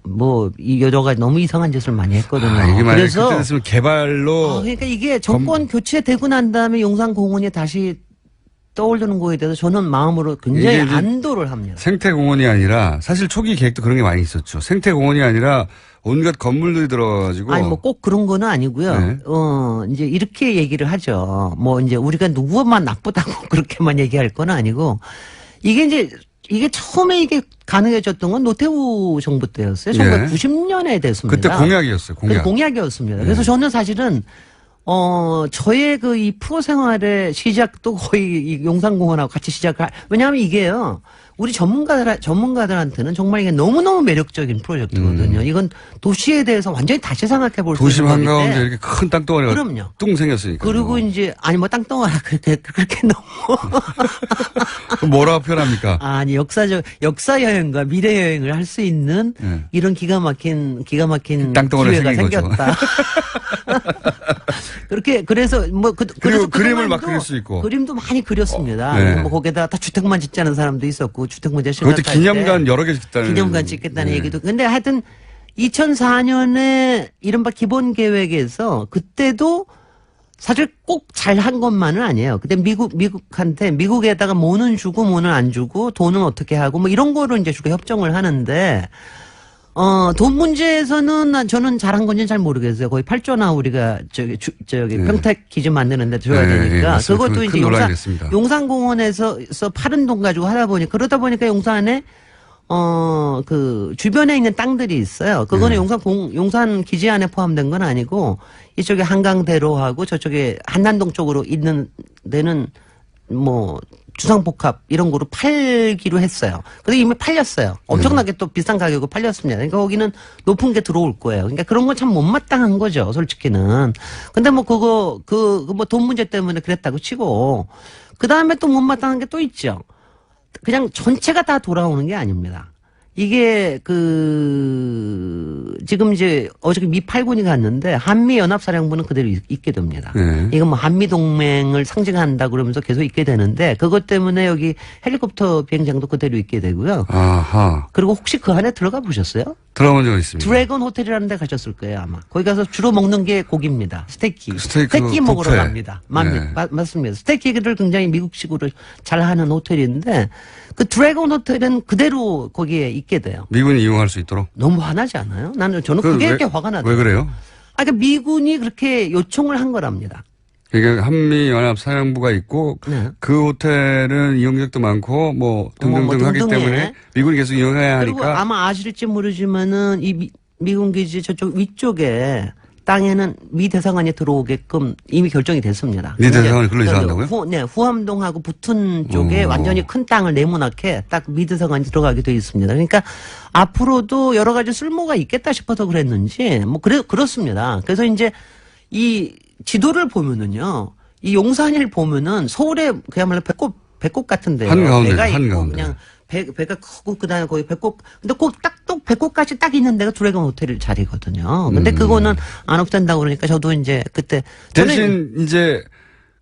이 여러 가지 너무 이상한 짓을 많이 했거든요. 이게 만약에 그래서 그때 됐으면 개발로 그러니까 이게 정권 교체되고 난 다음에 용산공원이 다시 떠오르는 거에 대해서 저는 마음으로 굉장히 이게 이제 안도를 합니다. 생태공원이 아니라 사실 초기 계획도 그런 게 많이 있었죠. 생태공원이 아니라 온갖 건물들이 들어가지고. 아니 뭐 꼭 그런 거는 아니고요. 네. 이제 이렇게 얘기를 하죠. 뭐 이제 우리가 누구만 나쁘다고 그렇게만 얘기할 건 아니고 이게 처음에 이게 가능해졌던 건 노태우 정부 때였어요. 1990년에 됐습니다. 그때 공약이었어요. 공약이었습니다. 네. 그래서 저는 사실은 저의 이 프로 생활의 시작도 거의 이 용산공원하고 같이 왜냐하면 이게요. 우리 전문가들한테는 정말 이게 너무너무 매력적인 프로젝트거든요. 이건 도시에 대해서 완전히 다시 생각해 볼 수 도심 있는 거기 한가운데 때문에. 이렇게 큰 땅덩어리가 그럼요. 뚱 생겼으니까. 그리고 이제 뭐 땅덩어리 그렇게 너무 그럼 뭐라고 표현합니까? 아니 역사 여행과 미래 여행을 할 수 있는 네. 이런 기가 막힌 땅덩어리가 기회가 생긴 거죠. 생겼다. 그렇게 그래서 그리고 그림을 막 그동안도 그릴 수 있고. 그림도 많이 그렸습니다. 네. 뭐 거기에다 다 주택만 짓자는 사람도 있었고 주택 문제 그것도 심각할 기념관 때 여러 개 짓다는. 기념관 찍겠다는 네. 얘기도. 근데 하여튼 2004년에 이른바 기본 계획에서 그때도 사실 꼭 잘한 것만은 아니에요. 그때 미국에다가 뭐는 주고 뭐는 안 주고 돈은 어떻게 하고 뭐 이런 거로 이제 주로 협정을 하는데 돈 문제에서는 저는 잘한 건지는 잘 모르겠어요. 거의 8조나 우리가 저기 네. 평택 기지 만드는데 줘야 네, 되니까. 네, 그것도 큰 이제 논란이 됐습니다. 용산공원에서 파른 돈 가지고 하다 보니 그러다 보니까 용산에 그 주변에 있는 땅들이 있어요. 그거는 용산 기지 안에 포함된 건 아니고 이쪽에 한강대로하고 저쪽에 한남동 쪽으로 있는 데는 뭐 주상복합 이런 거로 팔기로 했어요. 근데 이미 팔렸어요. 엄청나게 또 비싼 가격으로 팔렸습니다. 그러니까 거기는 높은 게 들어올 거예요. 그러니까 그런 건 참 못마땅한 거죠, 솔직히는. 근데 뭐 뭐 돈 문제 때문에 그랬다고 치고 그 다음에 또 못마땅한 게 또 있죠. 그냥 전체가 다 돌아오는 게 아닙니다. 이게 지금 이제 어저께 미 8군이 갔는데 한미 연합사령부는 그대로 있게 됩니다. 네. 이건 뭐 한미 동맹을 상징한다 그러면서 계속 있게 되는데 그것 때문에 여기 헬리콥터 비행장도 그대로 있게 되고요. 아하. 그리고 혹시 그 안에 들어가 보셨어요? 들어본 적 있습니다. 드래곤 호텔이라는 데 가셨을 거예요, 아마. 거기 가서 주로 먹는 게 고기입니다. 스테이키 먹으러 뷔페. 갑니다. 네. 맞습니다. 스테이키를 굉장히 미국식으로 잘 하는 호텔인데 그 드래곤 호텔은 그대로 거기에 있게 돼요. 미군이 이용할 수 있도록. 너무 화나지 않아요? 저는 그게 이렇게 화가 나요. 왜 그래요? 그러니까 미군이 그렇게 요청을 한 거랍니다. 그러니까 한미연합사령부가 있고 네. 그 호텔은 이용객도 많고 뭐 등등등 하기 등등해. 때문에 미군이 계속 이용해야 그리고 하니까. 아마 아실지 모르지만은 이 미군 기지 저쪽 위쪽에 땅에는 미 대사관이 들어오게끔 이미 결정이 됐습니다. 미 대사관이 그걸로 이사한다고요? 네, 후암동하고 붙은 쪽에 완전히 큰 땅을 네모나게 딱 미 대사관이 들어가게 돼 있습니다. 그러니까 앞으로도 여러 가지 쓸모가 있겠다 싶어서 그랬는지 뭐 그렇습니다. 그래서 이제 이 지도를 보면은요, 이 용산을 보면은 서울에 그야말로 배꼽 같은데요. 한가운데, 배가 있고 한가운데. 그냥 배가 크고 그다음에 거기 배꼽 근데 꼭 배꼽까지 딱 있는 데가 두레강 호텔 자리거든요. 근데 그거는 안 없앤다고 그러니까 저도 이제 그때 대신 이제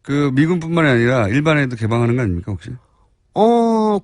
그 미군뿐만이 아니라 일반에도 개방하는 거 아닙니까 혹시?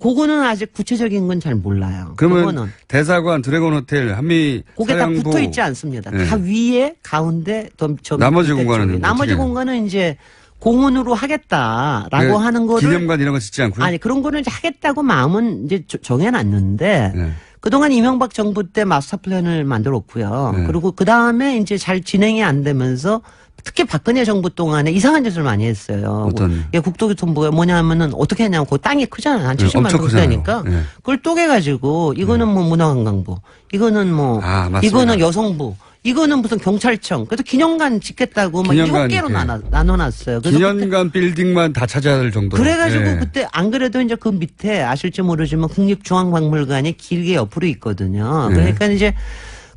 그거는 아직 구체적인 건 잘 몰라요. 그러면 그거는 대사관, 드래곤 호텔, 한미 그게 다 사령부 붙어 있지 않습니다. 네. 다 위에 가운데 저 나머지 밑에 공간은 쪽에. 나머지 어떻게 공간은 이제 공원으로 하겠다라고 네, 하는 거를 기념관 이런 거 짓지 않고요? 아니 그런 거를 이제 하겠다고 마음은 이제 정해놨는데 네. 그동안 이명박 정부 때 마스터 플랜을 만들었고요. 네. 그리고 그 다음에 이제 잘 진행이 안 되면서 특히 박근혜 정부 동안에 이상한 짓을 많이 했어요. 어떤? 예, 국토교통부가 뭐냐면은 어떻게 했냐면 그 땅이 크잖아요. 한 네, 70만 엄청 국대니까 크잖아요. 네. 그걸 쪼개가지고 이거는 뭐 문화관광부, 이거는 뭐 아, 맞습니다. 이거는 여성부, 이거는 무슨 경찰청. 그래서 기념관 짓겠다고 막 기념관, 7개로 예. 나눠놨어요. 그래서 기념관 빌딩만 다 찾아야 될 정도로. 그래가지고 예. 그때 안 그래도 이제 그 밑에 아실지 모르지만 국립중앙박물관이 길게 옆으로 있거든요. 네. 그러니까 이제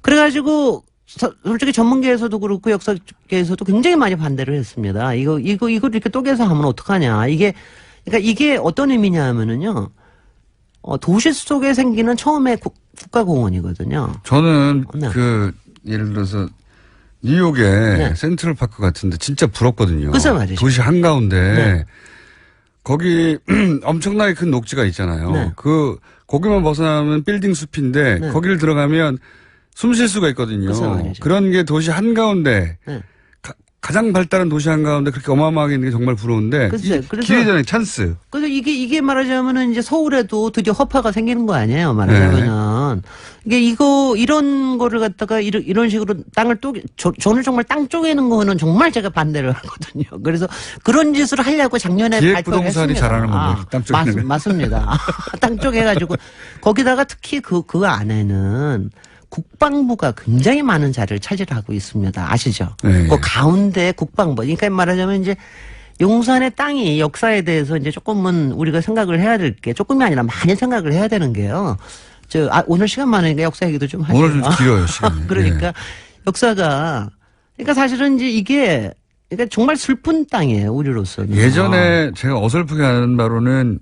그래가지고 솔직히 전문계에서도 그렇고 역사계에서도 굉장히 많이 반대를 했습니다. 이거 이렇게 쪼개서 하면 어떡하냐. 그러니까 이게 어떤 의미냐면은요. 도시 속에 생기는 처음에 국가공원이거든요. 저는 네. 그 예를 들어서 뉴욕의 네. 센트럴파크 같은데 진짜 부럽거든요. 그죠, 말이죠. 도시 한가운데 네. 거기 엄청나게 큰 녹지가 있잖아요. 네. 거기만 벗어나면 빌딩 숲인데 네. 거기를 들어가면 숨 쉴 수가 있거든요. 그죠, 말이죠. 그런 게 도시 한가운데 네. 가장 발달한 도시 한가운데 그렇게 어마어마하게 있는 게 정말 부러운데 글쎄요. 그래서- 기회 전에 찬스. 그래서 이게 말하자면은 이제 서울에도 드디어 허파가 생기는 거 아니에요, 말하자면은. 이게 이런 거를 갖다가 이런 식으로 땅을 저는 정말 땅 쪼개는 거는 정말 제가 반대를 하거든요. 그래서 그런 짓을 하려고 작년에 발표를 기획부동산이 했습니다. 잘하는 건데, 땅 쪼개는 거. 맞습니다. 땅 쪼개가지고 거기다가 특히 그 안에는 국방부가 굉장히 많은 자리를 차지하고 있습니다. 아시죠? 네. 그 가운데 국방부. 그러니까 말하자면 이제 용산의 땅이 역사에 대해서 이제 조금은 우리가 생각을 해야 될 게 조금이 아니라 많이 생각을 해야 되는 게요. 오늘 시간 많으니까 역사 얘기도 좀 하죠. 오늘 좀 길어요, 시간이. 그러니까 예. 역사가 그러니까 사실은 이제 이게 그러니까 정말 슬픈 땅이에요, 우리로서는. 예전에 제가 어설프게 아는 바로는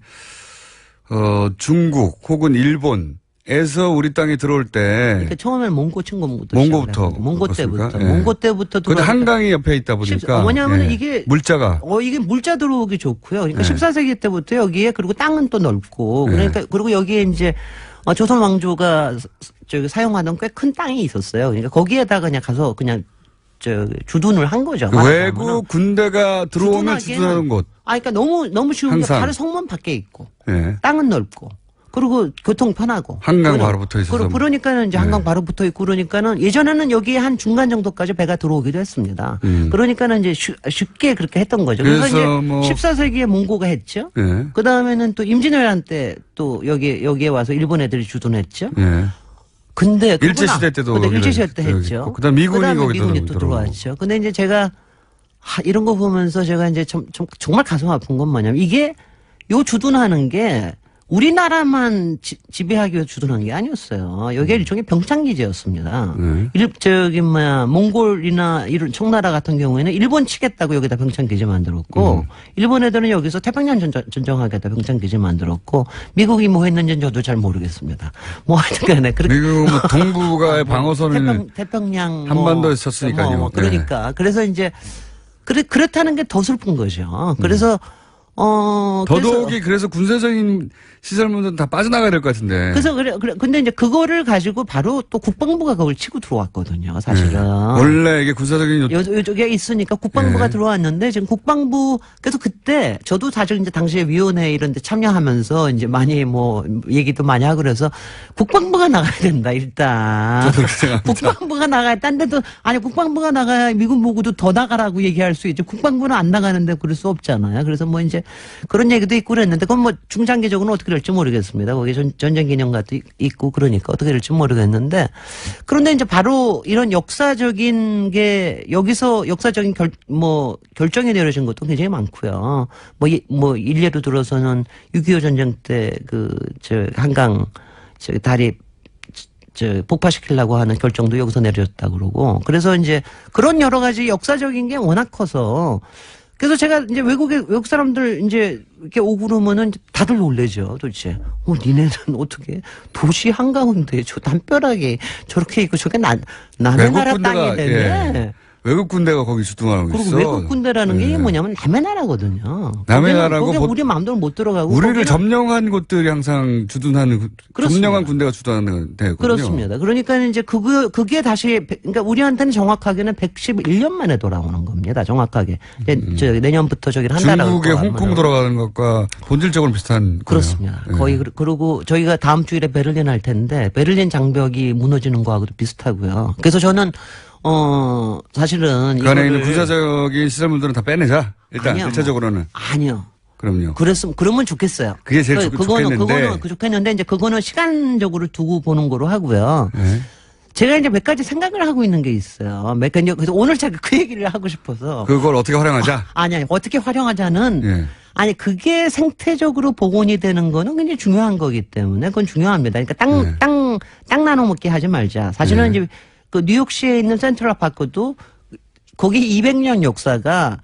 중국 혹은 일본에서 우리 땅에 들어올 때 그러니까 처음에는 몽고 침공부터 몽고부터 몽고 그렇습니까? 때부터 예. 몽고 때부터 근데 한강이 옆에 있다 보니까 뭐냐면 예. 이게 물자가 이게 물자 들어오기 좋고요. 그러니까 네. 14세기 때부터 여기에 그리고 땅은 또 넓고 네. 그러니까 그리고 여기에 이제 조선 왕조가 사용하던 꽤 큰 땅이 있었어요. 그러니까 거기에다가 그냥 가서 그냥 주둔을 한 거죠. 그 말하자면은. 외국 군대가 들어오면 주둔하는 곳. 그러니까 너무 쉬운 게 항상. 바로 성문 밖에 있고 예. 땅은 넓고 그리고 교통 편하고 한강 바로 붙어 있어서. 그러니까는 이제 네. 한강 바로 붙어 있고 그러니까는 예전에는 여기에 한 중간 정도까지 배가 들어오기도 했습니다. 그러니까는 이제 쉽게 그렇게 했던 거죠. 그래서 이제 그래서 뭐- 14세기에 몽고가 했죠. 예. 그 다음에는 또 임진왜란 때 또 여기에 와서 일본 애들이 주둔했죠. 예. 근데 일제시대 때도 일제시대 때 여기 했죠. 있고, 그다음 미군이 그다음에 거기 미군이 또 들어왔죠. 근데 이제 제가 이런 거 보면서 제가 이제 정말 가슴 아픈 건 뭐냐면 이게 요 주둔하는 게 우리나라만 지배하기 위해 주둔한 게 아니었어요. 여기가 일종의 병창기지였습니다. 몽골이나 이런 청나라 같은 경우에는 일본 치겠다고 여기다 병창기지 만들었고, 일본 애들은 여기서 태평양 전쟁하겠다 병창기지 만들었고, 미국이 뭐 했는지는 저도 잘 모르겠습니다. 뭐 하여튼간에 미국은 뭐 동북아의 방어선을 태평양 한반도에 쳤으니까요. 그러니까 그래서 이제 그렇다는 게 더 슬픈 거죠. 그래서 더더욱이 그래서 군사적인 시설물은 다 빠져나가야 될 것 같은데. 그래서 근데 이제 그거를 가지고 바로 또 국방부가 그걸 치고 들어왔거든요, 사실은. 네. 원래 이게 군사적인 요쪽에 있으니까 국방부가 네. 들어왔는데 지금 국방부 그래서 그때 저도 사실 이제 당시에 위원회 이런 데 참여하면서 이제 많이 뭐 얘기도 많이 하고 그래서 국방부가 나가야 된다, 일단. 저도 그렇게 생각합니다. 국방부가 나가야 딴 데도 아니 국방부가 나가야 미군 보고도 더 나가라고 얘기할 수 있죠. 국방부는 안 나가는데 그럴 수 없잖아요. 그래서 뭐 이제 그런 얘기도 있고 그랬는데 그건 뭐 중장기적으로는 어떻게 될지 모르겠습니다. 거기 전쟁 기념관도 있고 그러니까 어떻게 될지 모르겠는데 그런데 이제 바로 이런 역사적인 게 여기서 역사적인 결정이 내려진 것도 굉장히 많고요. 뭐 일례로 들어서는 6.25 전쟁 때 한강 다리 폭파시키려고 하는 결정도 여기서 내려졌다 그러고 그래서 이제 그런 여러 가지 역사적인 게 워낙 커서 그래서 제가 이제 외국 사람들 이제 이렇게 오고 그러면은 다들 놀래죠 도대체. 니네는 어떻게 도시 한가운데 저 담벼락에 저렇게 있고 저게 남의 나라 땅이 되네. 예. 외국 군대가 거기 주둔하고 있어. 그리고 외국 군대라는 게 뭐냐면 남의 나라거든요. 남의 나라고 거기 우리 마음대로 못 들어가고 우리를 점령한 곳들이 항상 주둔하는 점령한 군대가 주둔하는 데거든요. 그렇습니다. 그러니까 이제 그게 다시 그러니까 우리한테는 정확하게는 111년 만에 돌아오는 겁니다. 정확하게. 내년부터 저기 한다라고. 중국의 홍콩 돌아가는 것과 본질적으로 비슷한 그렇습니다. 거예요. 거의 그리고 저희가 다음 주일에 베를린 할 텐데 베를린 장벽이 무너지는 거하고도 비슷하고요. 그래서 저는 사실은 그 안에 있는 군사적인 시설물들은 다 빼내자. 일단 아니요, 1차적으로는. 아니요. 그럼요. 그러면 좋겠어요. 그게 제일 좋겠는데. 그거는 좋겠는데 이제 그거는 시간적으로 두고 보는 거로 하고요. 네. 제가 이제 몇 가지 생각을 하고 있는 게 있어요. 그래서 오늘 제가 그 얘기를 하고 싶어서. 그걸 어떻게 활용하자? 아니, 어떻게 활용하자는. 예. 아니, 그게 생태적으로 복원이 되는 거는 굉장히 중요한 거기 때문에 그건 중요합니다. 그러니까 땅 나눠 먹기 하지 말자. 사실은 이제 그 뉴욕시에 있는 센트럴파크도 거기 200년 역사가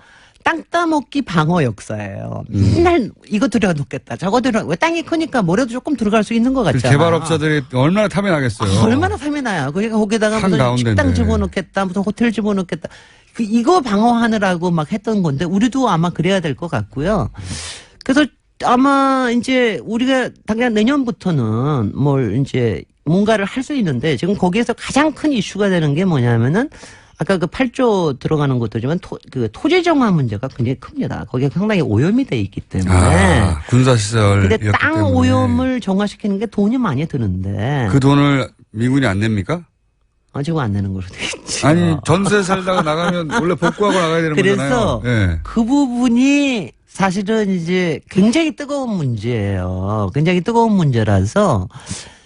땅 따먹기 방어 역사예요. 맨날 이거 들여놓겠다. 저거 왜 땅이 크니까 뭐라도 조금 들어갈 수 있는 것 같잖아. 개발업자들이 얼마나 탐해나겠어요. 얼마나 탐해나요. 그러니까 거기다가 무슨 가운데인데. 식당 집어넣겠다. 무슨 호텔 집어넣겠다. 이거 방어하느라고 막 했던 건데 우리도 아마 그래야 될 것 같고요. 그래서 아마 이제 우리가 당장 내년부터는 이제 뭔가를 할 수 있는데 지금 거기에서 가장 큰 이슈가 되는 게 뭐냐면은 아까 그 8조 들어가는 것도지만 토지 정화 문제가 굉장히 큽니다. 거기에 상당히 오염이 돼 있기 때문에. 군사시설. 근데 땅 오염을 정화시키는 게 돈이 많이 드는데. 그 돈을 미군이 안 냅니까? 지금 안 내는 걸로 돼 있죠. 아니 전세 살다가 나가면 원래 복구하고 나가야 되는 거잖아요. 그래서 예. 그 부분이 사실은 이제 굉장히 뜨거운 문제예요. 굉장히 뜨거운 문제라서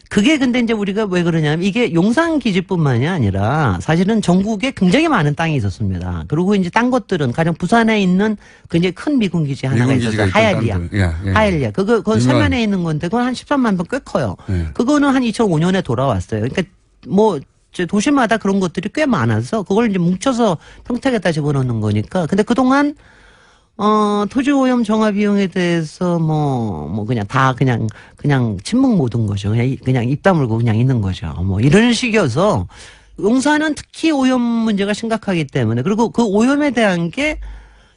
그게 근데 이제 우리가 왜 그러냐면 이게 용산 기지뿐만이 아니라 사실은 전국에 굉장히 많은 땅이 있었습니다. 그리고 이제 딴 것들은 가령 부산에 있는 굉장히 큰 미군 기지 하나가 있었어요. 하얄리아. 하얄리아. 그건 서면에 있는 건데 그건 한 13만 평 꽤 커요. 예. 그거는 한 2005년에 돌아왔어요. 그러니까 도시마다 그런 것들이 꽤 많아서 그걸 이제 뭉쳐서 평택에다 집어넣는 거니까. 근데 그동안 토지 오염 정화 비용에 대해서 그냥 침묵 못 온 거죠. 그냥 입 다물고 그냥 있는 거죠. 이런 식이어서 용산은 특히 오염 문제가 심각하기 때문에 그리고 그 오염에 대한 게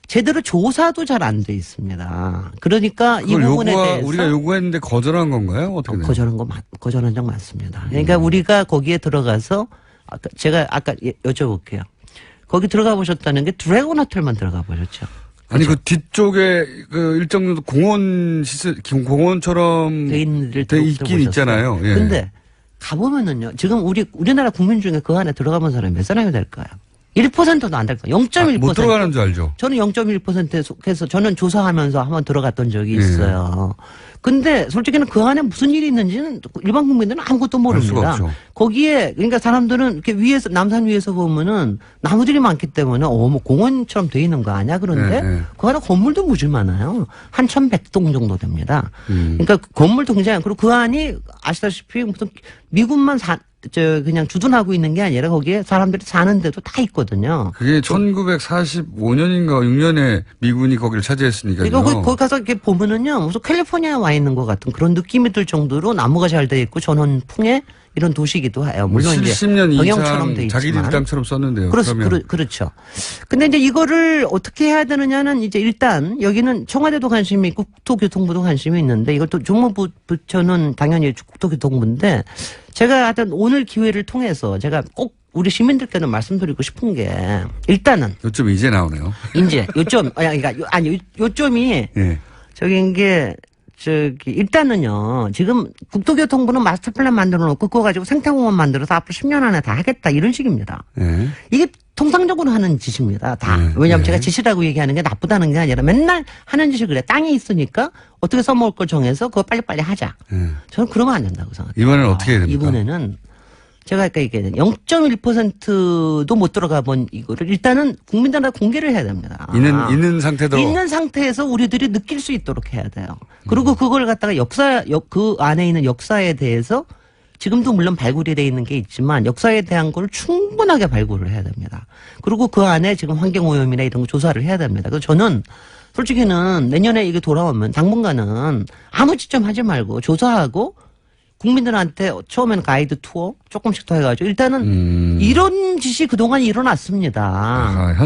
제대로 조사도 잘 안 돼 있습니다. 그러니까 이 부분에 대해서 우리가 요구했는데 거절한 건가요? 어떻게 돼요? 거절한 적 많습니다. 그러니까 우리가 거기에 들어가서 제가 아까 여쭤볼게요. 거기 들어가 보셨다는 게 드래곤 호텔만 들어가 보셨죠? 아니 그 뒤쪽에 그 일정 정도 공원 시설 공원처럼 돼 있긴 있잖아요. 예. 근데 가보면은요. 지금 우리나라 국민 중에 그 안에 들어가본 사람이 몇 사람이 될까요? 1%도 안 될 거예요. 0.1%. 못 들어가는 줄 알죠. 저는 0.1%에 속해서 저는 조사하면서 한번 들어갔던 적이 있어요. 근데 솔직히는 그 안에 무슨 일이 있는지는 일반 국민들은 아무것도 모릅니다. 거기에 그러니까 사람들은 이렇게 위에서 남산 위에서 보면은 나무들이 많기 때문에 공원처럼 돼 있는 거 아니야? 그런데 그 안에 건물도 무지 많아요. 한 1,100동 정도 됩니다. 그러니까 건물도 굉장히 그리고 그 안이 아시다시피 무슨 미군만 그냥 주둔하고 있는 게 아니라 거기에 사람들이 사는 데도 다 있거든요. 그게 1945년인가 6년에 미군이 거기를 차지했으니까요. 그러니까 거기 가서 이렇게 보면은요, 무슨 캘리포니아에 와 있는 것 같은 그런 느낌이 들 정도로 나무가 잘 돼 있고 전원풍의 이런 도시기도 해요. 물론 70년 이제 병영처럼 돼 이상 자기들 땅처럼 썼는데요. 그렇죠. 근데 이제 이거를 어떻게 해야 되느냐는 이제 일단 여기는 청와대도 관심이 있고 국토교통부도 관심이 있는데 이걸 또 종무부 부처는 당연히 국토교통부인데 제가 하여튼 오늘 기회를 통해서 제가 꼭 우리 시민들께는 말씀드리고 싶은 게 일단은 요점이 이제 나오네요. 이제 요점이 예. 저긴 게 일단은요, 지금 국토교통부는 마스터 플랜 만들어 놓고 그거 가지고 생태공원 만들어서 앞으로 10년 안에 다 하겠다 이런 식입니다. 네. 이게 통상적으로 하는 짓입니다. 다. 왜냐하면 제가 짓이라고 얘기하는 게 나쁘다는 게 아니라 맨날 하는 짓이 그래. 땅이 있으니까 어떻게 써먹을 걸 정해서 그거 빨리빨리 하자. 저는 그러면 안 된다고 생각해요. 이번에는 어떻게 해야 됩니까? 이번에는 제가 아까 얘기했던 0.1%도 못 들어가 본 이거를 일단은 국민들한테 공개를 해야 됩니다. 있는 상태도. 있는 상태에서 우리들이 느낄 수 있도록 해야 돼요. 그리고 그걸 갖다가 그 안에 있는 역사에 대해서 지금도 물론 발굴이 돼 있는 게 있지만 역사에 대한 걸 충분하게 발굴을 해야 됩니다. 그리고 그 안에 지금 환경오염이나 이런 거 조사를 해야 됩니다. 그래서 저는 솔직히는 내년에 이게 돌아오면 당분간은 아무 짓 좀 하지 말고 조사하고 국민들한테 처음에는 가이드 투어 조금씩 더 해가지고 일단은 이런 짓이 그동안 일어났습니다.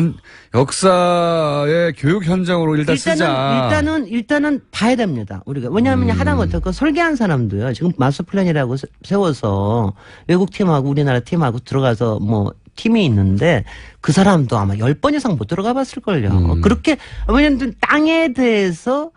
역사의 교육 현장으로 일단 쓰자. 일단은 봐야 됩니다. 우리가. 왜냐하면 하다못해 그 설계한 사람도요. 지금 마스터 플랜이라고 세워서 외국 팀하고 우리나라 팀하고 들어가서 뭐 팀이 있는데 그 사람도 아마 10번 이상 못 들어가 봤을걸요. 그렇게, 왜냐면 땅에 대해서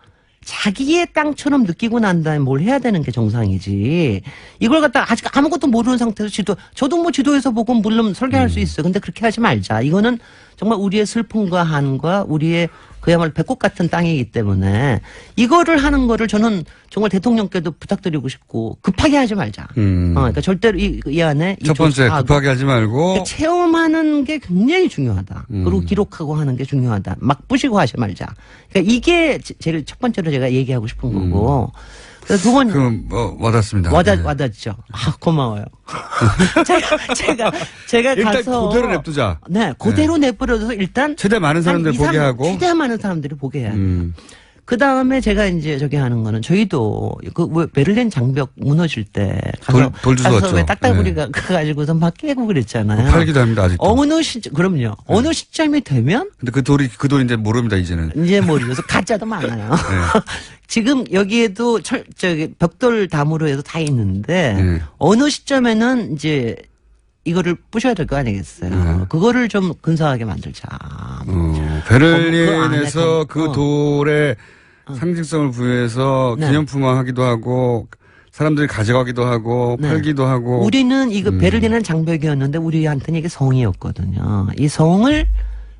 자기의 땅처럼 느끼고 난 다음에 뭘 해야 되는 게 정상이지. 이걸 갖다가 아직 아무것도 모르는 상태에서 저도 뭐 지도에서 보고 물론 설계할 수 있어요. 근데 그렇게 하지 말자. 이거는 정말 우리의 슬픔과 한과 우리의 그야말로 배꼽 같은 땅이기 때문에 이거를 하는 거를 저는 정말 대통령께도 부탁드리고 싶고 급하게 하지 말자. 그러니까 절대로 이 안에 첫 번째 급하게 하지 말고 그러니까 체험하는 게 굉장히 중요하다. 그리고 기록하고 하는 게 중요하다. 막 부시고 하지 말자. 그러니까 이게 제일 첫 번째로 제가 얘기하고 싶은 거고. 두 번. 그럼 와닿습니다. 와닿죠. 아, 고마워요. 제가 일단 가서 그대로 냅두자. 네, 그대로 내버려둬서 일단 최대 많은 사람들 보게 하고. 최대 많은 사람들이 보게 해야 돼요. 그 다음에 제가 이제 저기 하는 거는 저희도 왜 베를린 장벽 무너질 때 돌 주워왔죠. 왜 딱따구리가 가지고서 막 깨고 그랬잖아요. 팔기도 합니다 아직도. 그럼요. 어느 시점이 되면. 근데 그 돌이 이제 모릅니다 이제는. 이제 모르면서 가짜도 많아요. 지금 여기에도 벽돌 담으로 해서 다 있는데 어느 시점에는 이제 이거를 부셔야 될 거 아니겠어요. 그거를 좀 근사하게 만들자. 베를린에서 그 돌에 상징성을 부여해서 기념품화하기도 하고 사람들이 가져가기도 하고 팔기도 하고. 우리는 이거 베를린은 장벽이었는데 우리한테는 이게 성이었거든요. 이 성을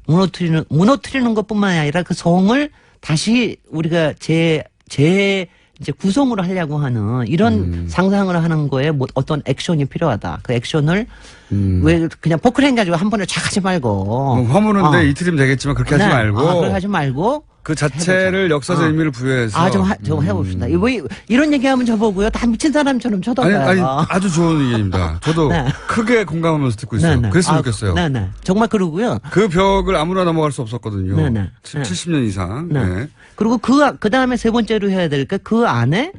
무너뜨리는 것뿐만 아니라 그 성을 다시 우리가 이제 구성으로 하려고 하는 이런 상상을 하는 거에 뭐 어떤 액션이 필요하다. 그 액션을 왜 그냥 포크레인 가지고 한 번에 쫙 하지 말고. 화물인데 이틀이면 되겠지만 그렇게 하지 말고. 그렇게 하지 말고. 그 자체를 해보자. 역사적 의미를 부여해서. 좀 해봅시다. 이런 얘기하면 저보고요. 다 미친 사람처럼 쳐다봐요. 아니, 아주 좋은 의견입니다. 저도 크게 공감하면서 듣고 있어요. 그랬으면 좋겠어요. 네네. 정말 그러고요. 그 벽을 아무나 넘어갈 수 없었거든요. 70년 이상. 그리고 그 다음에 세 번째로 해야 될 게 그 안에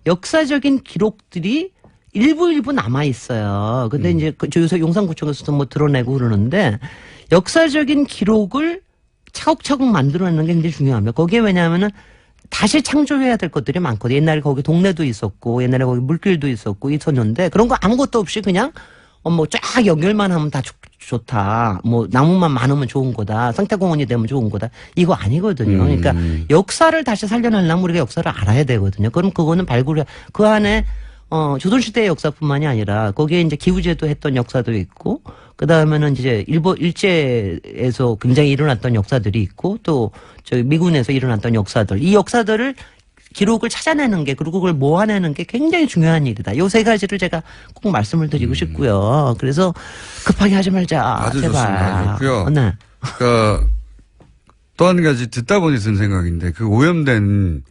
역사적인 기록들이 일부 남아 있어요. 근데 이제 요새 용산구청에서도 뭐 드러내고 그러는데 역사적인 기록을 차곡차곡 만들어내는 게 굉장히 중요합니다. 거기에 왜냐하면은 다시 창조해야 될 것들이 많거든요. 옛날에 거기 동네도 있었고, 옛날에 거기 물길도 있었는데 그런 거 아무것도 없이 그냥 뭐 쫙 연결만 하면 다 좋다. 뭐 나무만 많으면 좋은 거다. 생태공원이 되면 좋은 거다. 이거 아니거든요. 그러니까 역사를 다시 살려내려면 우리가 역사를 알아야 되거든요. 그럼 그거는 그 안에 조선시대의 역사뿐만이 아니라 거기에 이제 기우제도 했던 역사도 있고, 그 다음에는 이제 일제에서 굉장히 일어났던 역사들이 있고, 또 저희 미군에서 일어났던 역사들, 이 역사들을 기록을 찾아내는 게, 그리고 그걸 모아내는 게 굉장히 중요한 일이다. 요 세 가지를 제가 꼭 말씀을 드리고 싶고요. 그래서 급하게 하지 말자. 아주 제발. 좋습니다. 좋고요. 네. 그러니까 또 한 가지 듣다 보니 든 생각인데 그 오염된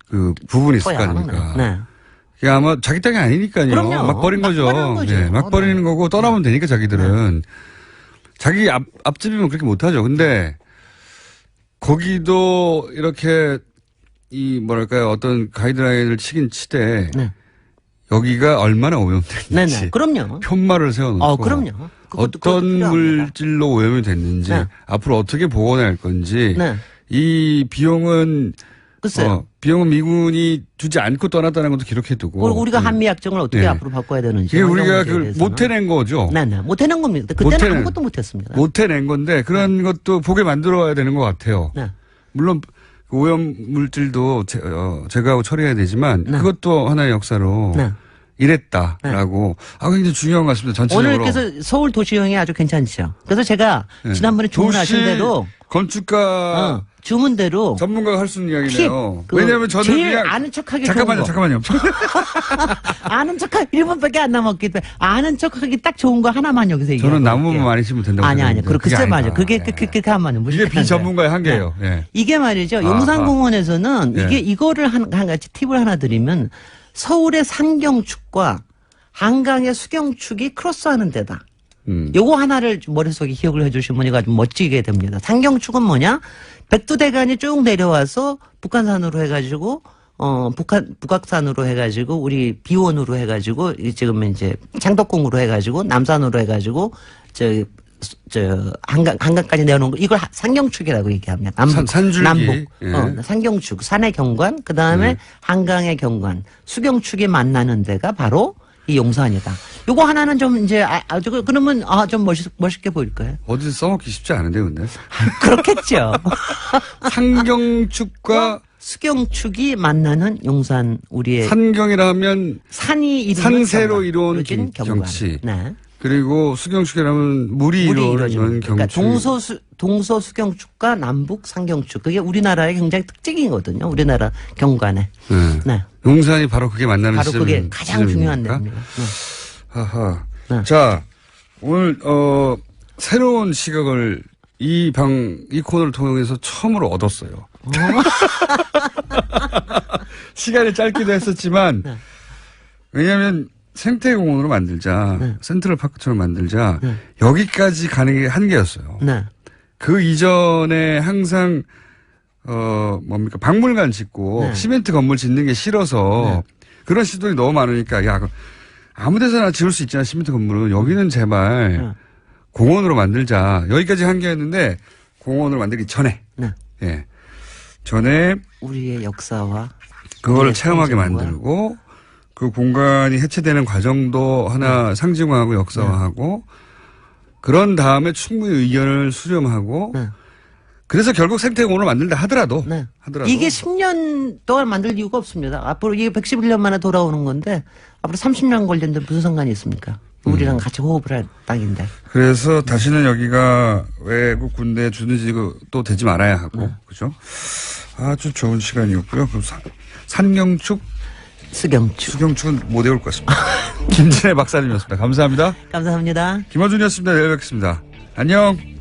그 부분이 있을 거 아닙니까? 네. 그게 아마 자기 땅이 아니니까요. 그럼요. 막 버린 거죠. 버리는 거죠. 네, 막 버리는 거고 떠나면 되니까 자기들은. 자기 앞집이면 그렇게 못하죠. 근데 거기도 이렇게 뭐랄까요, 어떤 가이드라인을 치긴 치되 여기가 얼마나 오염됐는지. 네네. 그럼요. 편말을 세워놓고. 그럼요. 어떤 물질로 오염이 됐는지 앞으로 어떻게 복원해야 할 건지. 이 비용은 글쎄요. 비용은 미군이 주지 않고 떠났다는 것도 기록해두고. 그리고 우리가 한미약정을 어떻게 앞으로 바꿔야 되는지. 이게 우리가 그걸 못 해낸 거죠. 네네. 못 해낸 겁니다. 그때는 아무것도 못 했습니다. 못 해낸 건데 그런 것도 보게 만들어야 되는 것 같아요. 물론 그 오염물질도 제거하고 처리해야 되지만 네. 그것도 하나의 역사로 네. 이랬다라고 굉장히 중요한 것 같습니다. 전체적으로. 오늘 그래서 서울 도시형이 아주 괜찮죠. 그래서 제가 지난번에 주문하신 도시 대로 건축가 주문대로 전문가가 할 수 있는 이야기네요. 팁, 왜냐하면 저는 제일 그냥 아는 척하기 잠깐만요. 아는 척하기 1분밖에 안 남았기 때문에 아는 척하기 딱 좋은 거 하나만 여기서 얘기해요. 저는 나무만 많이 심으면 된다고 아니 생각합니다. 글쎄 그게 맞아. 아니다. 그게 하면 이게 비전문가의 한계예요. 예. 이게 말이죠. 아하. 용산공원에서는 예. 이거를 한 가지 팁을 하나 드리면 서울의 산경축과 한강의 수경축이 크로스하는 데다. 요거 하나를 머릿속에 기억을 해주시면 이거 아주 멋지게 됩니다. 산경축은 뭐냐? 백두대간이 쭉 내려와서 북한산으로 해가지고 북악산으로 해가지고 우리 비원으로 해가지고 지금 이제 창덕궁으로 해가지고 남산으로 해가지고 한강까지 내려오는 거 이걸 산경축이라고 얘기합니다. 산줄기. 남북. 예. 산경축, 산의 경관, 그 다음에 한강의 경관, 수경축이 만나는 데가 바로 이 용산이다. 요거 하나는 좀 이제 그러면 좀 멋있게 보일까요? 어디서 써먹기 쉽지 않은데 근데. 그렇겠죠. 상경축과 수경축이 만나는 용산 우리의 산경이라면 산이 이루는 산세로 경관, 이루어진 이루어진 경관. 경치. 네. 그리고 수경축이라면 물이 이루어지는 그러니까 경치. 동서 수경축과 남북 상경축 그게 우리나라의 굉장히 특징이거든요. 우리나라 경관에. 네. 네. 용산이 바로 그게 만나는 바로 그게 가장 중요한 지점입니까? 데입니다. 네. 하하. 네. 자, 오늘 새로운 시각을 이 코너를 통해서 처음으로 얻었어요. 시간이 짧기도 했었지만 네. 왜냐하면 생태공원으로 만들자, 네. 센트럴파크처럼 만들자 네. 여기까지 가는 게 한계였어요. 네. 그 이전에 항상 박물관 짓고 네. 시멘트 건물 짓는 게 싫어서 그런 시도들이 너무 많으니까 야 아무 데서나 지을 수 있잖아 시멘트 건물은 여기는 제발 공원으로 만들자 여기까지 한계였는데 공원으로 만들기 전에 예 전에 우리의 역사와 그걸 우리의 체험하게 상징과 만들고 그 공간이 해체되는 과정도 하나 상징화하고 역사화하고 그런 다음에 충분히 의견을 수렴하고 그래서 결국 생태공원을 만든다 하더라도 이게 10년 동안 만들 이유가 없습니다. 앞으로 이게 111년 만에 돌아오는 건데 앞으로 30년 걸리는데 무슨 상관이 있습니까? 우리랑 같이 호흡을 할 땅인데. 그래서 다시는 여기가 외국 군대 주둔지가 또 되지 말아야 하고 그죠? 아주 좋은 시간이었고요. 그럼 산경축, 수경축은 못 외울 것 같습니다. 김진애 박사님이었습니다. 감사합니다. 감사합니다. 김어준이었습니다. 내일 뵙겠습니다. 안녕.